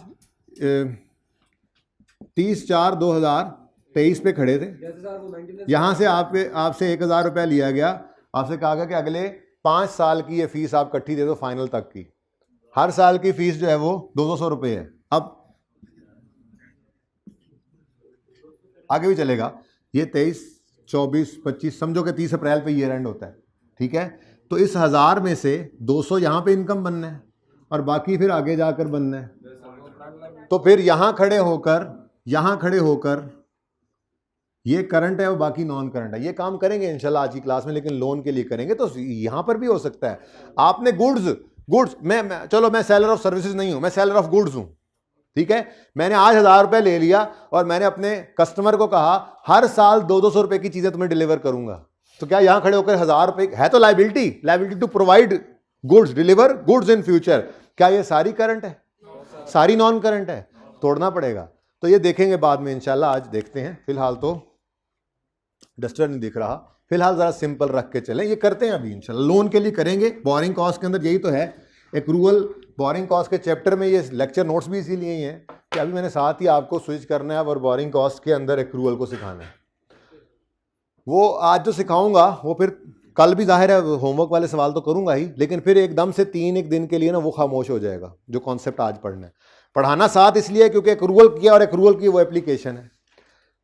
S1: 30/4/2023 पे खड़े थे, यहां से आपसे 1000 रुपया लिया गया, आपसे कहा गया कि अगले 5 साल की ये फीस आप इकट्ठी दे दो, फाइनल तक की। हर साल की फीस जो है वो 200 रुपये है। अब आगे भी चलेगा, ये 23, 24, 25, समझो कि 30 अप्रैल पे ईयर एंड होता है। ठीक है। तो इस 1000 में से 200 यहां पे इनकम बनना है और बाकी फिर आगे जाकर बनना है। तो फिर यहां खड़े होकर ये करंट है और बाकी नॉन करंट है। ये काम करेंगे इंशाल्लाह आज की क्लास में, लेकिन लोन के लिए करेंगे। तो यहां पर भी हो सकता है आपने गुड्स चलो मैं सेलर ऑफ सर्विसेज नहीं हूं, मैं सेलर ऑफ गुड्स हूं। ठीक है। मैंने आज 1000 रुपए ले लिया और मैंने अपने कस्टमर को कहा हर साल 200 रुपए की चीजें तुम्हें डिलीवर करूंगा। तो क्या यहां खड़े होकर 1000 रुपए है तो liability to provide goods, deliver goods in future. क्या ये सारी करंट है? सारी नॉन करंट है, तोड़ना पड़ेगा। तो ये देखेंगे बाद में इंशाल्लाह, आज देखते हैं। फिलहाल तो डस्टर नहीं दिख रहा, फिलहाल जरा सिंपल रख के चलें। ये करते हैं अभी इंशाल्लाह, लोन के लिए करेंगे। बोरिंग कॉस्ट के अंदर यही तो है, एक्रूअल बोरिंग कॉस्ट के चैप्टर में ये लेक्चर नोट्स भी इसीलिए ही हैं कि अभी मैंने साथ ही आपको स्विच करना है और बोरिंग कॉस्ट के अंदर एक्रूअल को सिखाना है। वो आज जो सिखाऊंगा वो फिर कल भी जाहिर है होमवर्क वाले सवाल तो करूंगा ही, लेकिन फिर एकदम से 3 दिन के लिए ना वो खामोश हो जाएगा जो कॉन्सेप्ट आज पढ़ना है। पढ़ाना साथ इसलिए क्योंकि एक्रूअल किया और एक्रूअल की वो एप्लीकेशन है।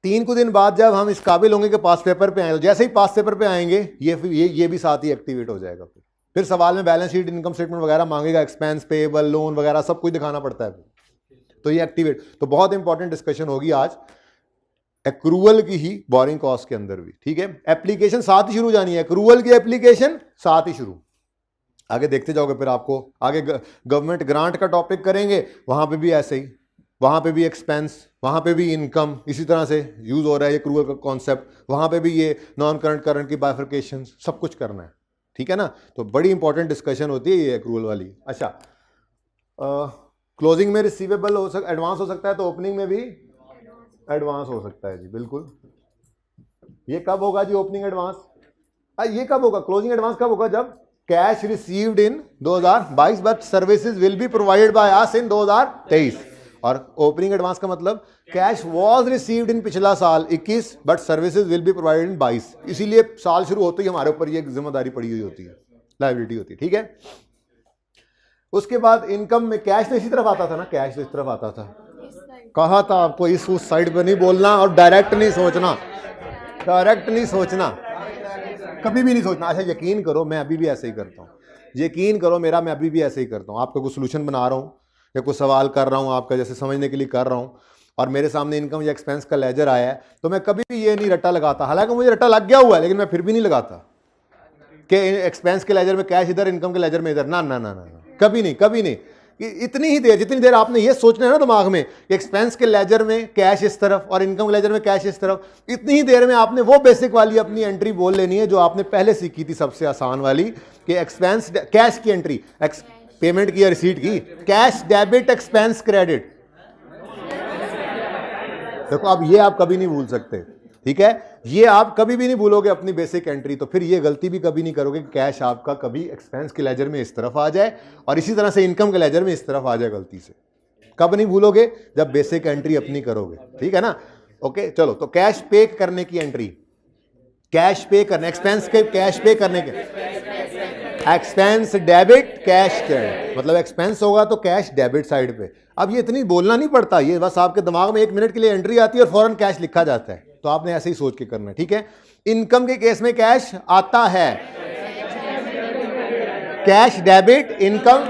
S1: 3 दिन बाद जब हम इस काबिल होंगे कि पास पेपर पे आए, जैसे ही पास पेपर पे आएंगे ये भी साथ ही एक्टिवेट हो जाएगा। फिर सवाल में बैलेंस शीट, इनकम स्टेटमेंट वगैरह मांगेगा, एक्सपेंस, पेएबल, लोन वगैरह सब कुछ दिखाना पड़ता है। तो ये एक्टिवेट, तो बहुत इंपॉर्टेंट डिस्कशन होगी आज एक्रूअल की ही बोरिंग कॉस्ट के अंदर भी। ठीक है। एप्लीकेशन साथ ही शुरू जानी है, एक्रूअल की एप्लीकेशन साथ ही शुरू, आगे देखते जाओगे। फिर आपको आगे गवर्नमेंट ग्रांट का टॉपिक करेंगे, वहां पे भी ऐसे ही, वहां पे भी एक्सपेंस, वहां पे भी इनकम, इसी तरह से यूज हो रहा है एक्रूअल का कॉन्सेप्ट। वहां पे भी ये नॉन करंट करंट की बाइफर्केशन सब कुछ करना है। ठीक है ना। तो बड़ी इंपॉर्टेंट डिस्कशन होती है ये एक्रूअल वाली। अच्छा, क्लोजिंग में रिसीवेबल हो सकता, एडवांस हो सकता है, तो ओपनिंग में भी एडवांस हो सकता है जी, बिल्कुल। ये कब होगा जी ओपनिंग एडवांस? ये कब होगा क्लोजिंग एडवांस? कब होगा? जब cash received in 2022 but services will be provided by us in 2023। और ओपनिंग एडवांस का मतलब कैश वॉज रिसीव्ड इन पिछला साल 21 but services will be provided in 22। इसीलिए साल शुरू होते ही हमारे ऊपर ये जिम्मेदारी पड़ी हुई होती है, लायबिलिटी होती है, ठीक है। उसके बाद इनकम में कैश तो इसी तरफ आता था ना, कैश तो इस तरफ आता था। कहा था आपको इस उस साइड पे नहीं बोलना और डायरेक्ट नहीं सोचना, डायरेक्ट नहीं सोचना, कभी भी नहीं सोचना। अच्छा यकीन करो मैं अभी भी ऐसे ही करता हूँ, यकीन करो मेरा, मैं अभी भी ऐसे ही करता हूँ। आपका कुछ सोल्यूशन बना रहा हूँ या कुछ सवाल कर रहा हूँ आपका जैसे समझने के लिए कर रहा हूँ, और मेरे सामने इनकम या एक्सपेंस का लेजर आया है, तो मैं कभी भी ये नहीं रट्टा लगाता, हालांकि मुझे रट्टा लग गया हुआ है, लेकिन मैं फिर भी नहीं लगाता कि एक्सपेंस के लेजर में कैश इधर, इनकम के लेजर में इधर। ना ना ना ना, कभी नहीं, कभी नहीं। इतनी ही देर, जितनी देर आपने ये सोचना है ना दिमाग में कि एक्सपेंस के लेजर में कैश इस तरफ और इनकम के लेजर में कैश इस तरफ, इतनी ही देर में आपने वो बेसिक वाली अपनी एंट्री बोल लेनी है जो आपने पहले सीखी थी, सबसे आसान वाली, कि एक्सपेंस कैश की एंट्री, पेमेंट की या रिसीट की, कैश डेबिट एक्सपेंस क्रेडिट। देखो अब ये आप कभी नहीं भूल सकते, ठीक है, ये आप कभी भी नहीं भूलोगे अपनी बेसिक एंट्री। तो फिर ये गलती भी कभी नहीं करोगे कि कैश आपका कभी एक्सपेंस के लेजर में इस तरफ आ जाए और इसी तरह से इनकम के लेजर में इस तरफ आ जाए, गलती से कब नहीं भूलोगे? जब बेसिक एंट्री अपनी करोगे, ठीक है ना। ओके चलो, तो कैश पे करने की एंट्री, कैश पे करने, एक्सपेंस के कैश पे करने के, एक्सपेंस डेबिट कैश क्रेडिट, मतलब एक्सपेंस होगा तो कैश डेबिट साइड पे। अब ये इतनी बोलना नहीं पड़ता, ये बस आपके दिमाग में 1 मिनट के लिए एंट्री आती है और फौरन कैश लिखा जाता है, तो आपने ऐसे ही सोच के करना है, ठीक है। इनकम के केस में कैश आता है, कैश डेबिट इनकम,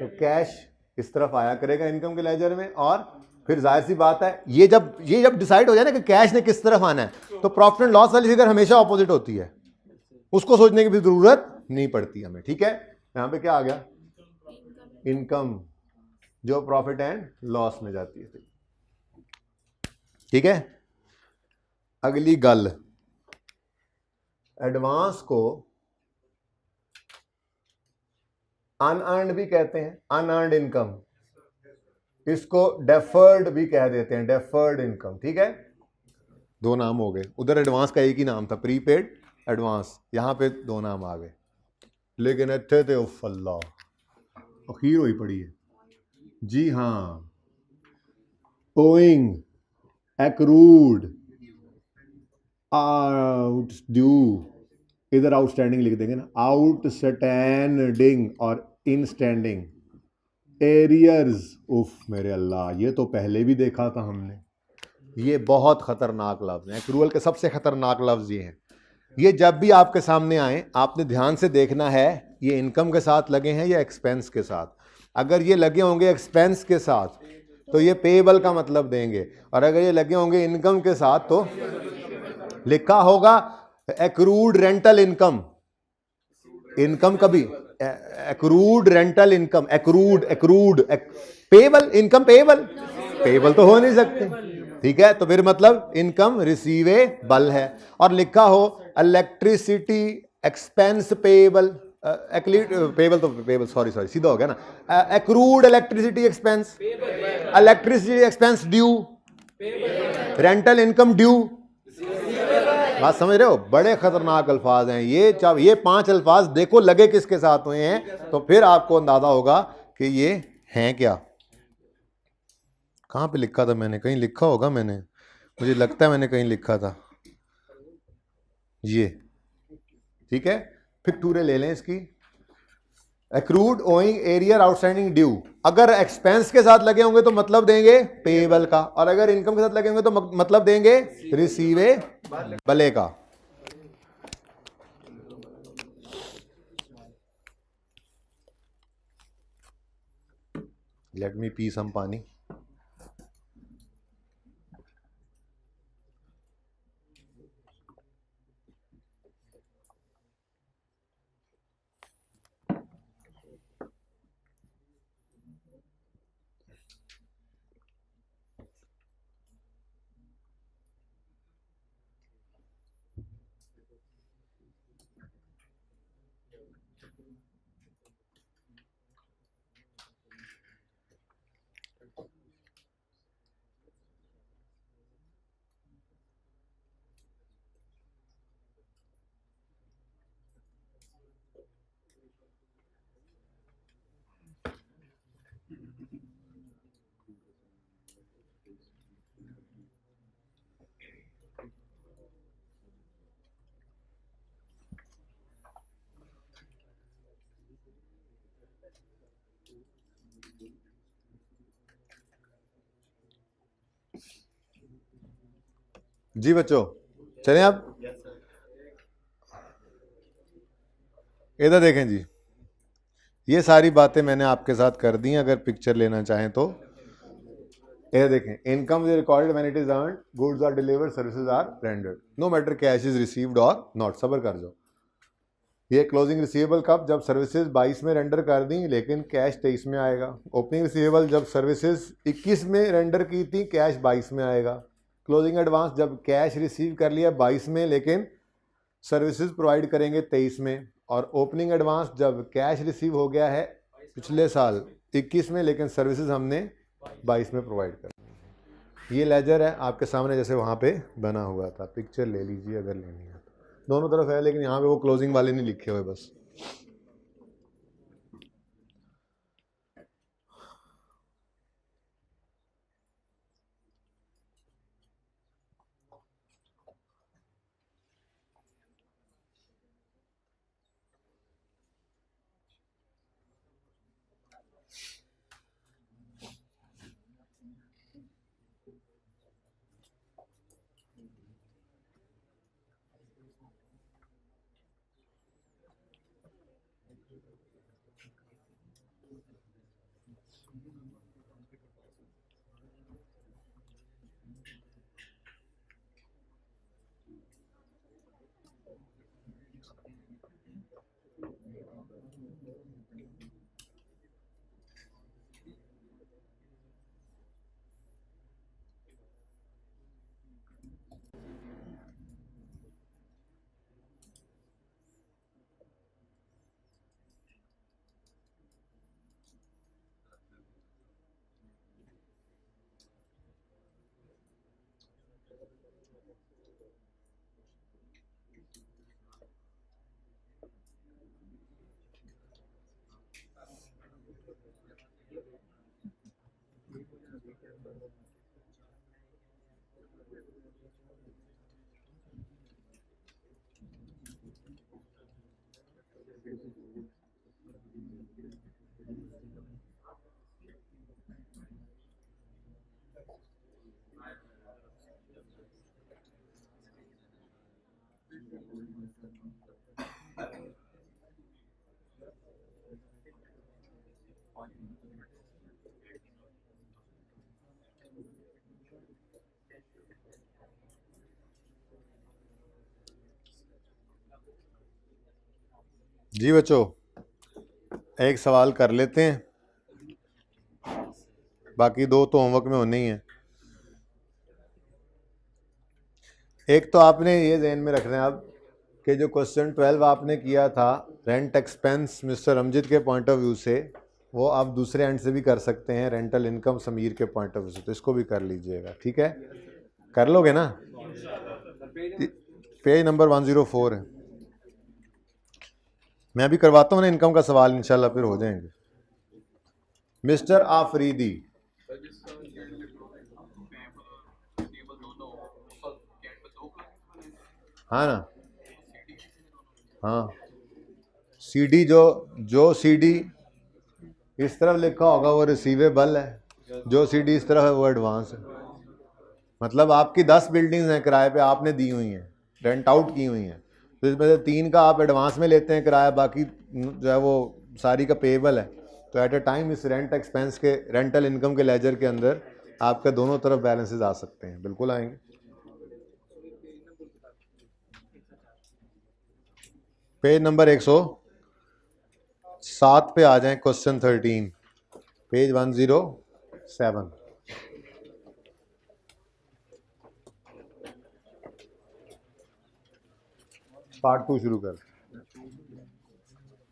S1: तो कैश इस तरफ आया करेगा इनकम के लेजर में। और फिर जाहिर सी बात है ये जब डिसाइड हो जाए ना कि कैश ने किस तरफ आना है, तो प्रॉफिट एंड लॉस वाली फिगर हमेशा ऑपोजिट होती है, उसको सोचने की भी जरूरत नहीं पड़ती हमें, ठीक है। यहां पे क्या आ गया? इनकम, जो प्रॉफिट एंड लॉस में जाती है, ठीक है। अगली गल, एडवांस को अनअर्न्ड भी कहते हैं, अनअर्न्ड इनकम, इसको डेफर्ड भी कह देते हैं, डेफर्ड इनकम, ठीक है। दो नाम हो गए, उधर एडवांस का एक ही नाम था, प्रीपेड एडवांस, यहां पे दो नाम आ गए, लेकिन अच्छे थे उफ़ल्ला, अखीर हुई पड़ी है जी, हाँ। ओइंग, एक्रूड, आउट ड्यू, इधर आउटस्टैंडिंग लिख देंगे ना, आउटस्टैंडिंग और इनस्टैंडिंग, एरियर्स, उफ मेरे अल्लाह, ये तो पहले भी देखा था हमने, ये बहुत खतरनाक लफ्ज है, एक्रूअल के सबसे खतरनाक लफ्ज ये हैं। ये जब भी आपके सामने आए आपने ध्यान से देखना है ये इनकम के साथ लगे हैं या एक्सपेंस के साथ। अगर ये लगे होंगे एक्सपेंस के साथ तो ये पेएबल का मतलब देंगे, और अगर ये लगे होंगे इनकम के साथ तो लिखा होगा एक्रूड रेंटल इनकम, इनकम कभी accrued rental income, accrued accrued payable income, payable payable तो हो नहीं सकते, ठीक है। तो फिर मतलब इनकम रिसीवेबल है, और लिखा हो इलेक्ट्रिसिटी एक्सपेंस पेएबल, पेएबल तो पेएबल, सॉरी सीधा हो गया ना, accrued electricity expense, electricity expense due, rental income due. बात समझ रहे हो? बड़े खतरनाक अल्फाज हैं ये, जब ये 5 अल्फाज देखो लगे किसके साथ हुए हैं तो फिर आपको अंदाजा होगा कि ये हैं क्या। कहां पे लिखा था मैंने? कहीं लिखा होगा मैंने, मुझे लगता है मैंने कहीं लिखा था ये, ठीक है। फिक्टूरे ले लें इसकी, accrued, owing, arrear, outstanding, due. अगर एक्सपेंस के साथ लगे होंगे तो मतलब देंगे पेएबल का, और अगर इनकम के साथ लगे होंगे तो मतलब देंगे रिसीवेबल का। लेट मी पी सम पानी। जी बच्चों, चलें आप इधर देखें जी, ये सारी बातें मैंने आपके साथ कर दी। अगर पिक्चर लेना चाहें तो ये देखें, income is recorded when it is earned, goods are delivered, services are rendered, no matter cash is received और नॉट। सबर कर जाओ। ये क्लोजिंग रिसीवेबल कब? जब सर्विसेज 22 में रेंडर कर दी लेकिन कैश 23 में आएगा। ओपनिंग रिसीवेबल जब सर्विसेज 21 में रेंडर की थी, कैश 22 में आएगा। क्लोजिंग एडवांस जब कैश रिसीव कर लिया 22 में लेकिन सर्विसेज प्रोवाइड करेंगे 23 में। और ओपनिंग एडवांस जब कैश रिसीव हो गया है पिछले साल 21 में लेकिन सर्विसेज हमने 22 में प्रोवाइड कर। ये लेजर है आपके सामने जैसे वहाँ पे बना हुआ था। पिक्चर ले लीजिए अगर लेनी है तो, दोनों तरफ है लेकिन यहाँ पे वो क्लोजिंग वाले नहीं लिखे हुए बस। जी बच्चों, एक सवाल कर लेते हैं, बाकी दो तो होमवर्क में होने ही है। एक तो आपने ये ध्यान में रखना है अब कि जो क्वेश्चन 12 आपने किया था रेंट एक्सपेंस मिस्टर अमजिद के पॉइंट ऑफ व्यू से, वो आप दूसरे एंड से भी कर सकते हैं, रेंटल इनकम समीर के पॉइंट ऑफ व्यू से। तो इसको भी कर लीजिएगा, ठीक है? कर लोगे ना? पेज नंबर 104 है। मैं अभी करवाता हूँ ना इनकम का सवाल, इंशाल्लाह फिर हो जाएंगे। मिस्टर आफरीदी, हाँ ना? हाँ, सीडी जो सीडी इस तरफ लिखा होगा वो रिसीवेबल है, जो सीडी इस तरफ है वो एडवांस है। मतलब आपकी 10 बिल्डिंग्स हैं किराए पे आपने दी हुई हैं, रेंट आउट की हुई हैं, तो इसमें से 3 का आप एडवांस में लेते हैं किराया, बाकी जो है वो सारी का पेएबल है। तो एट अ टाइम इस रेंट एक्सपेंस के रेंटल इनकम के लेजर के अंदर आपके दोनों तरफ बैलेंसेस आ सकते हैं, बिल्कुल आएंगे। पेज नंबर 107 पे आ जाएं, क्वेश्चन 13, पेज 107, पार्ट 2 शुरू कर।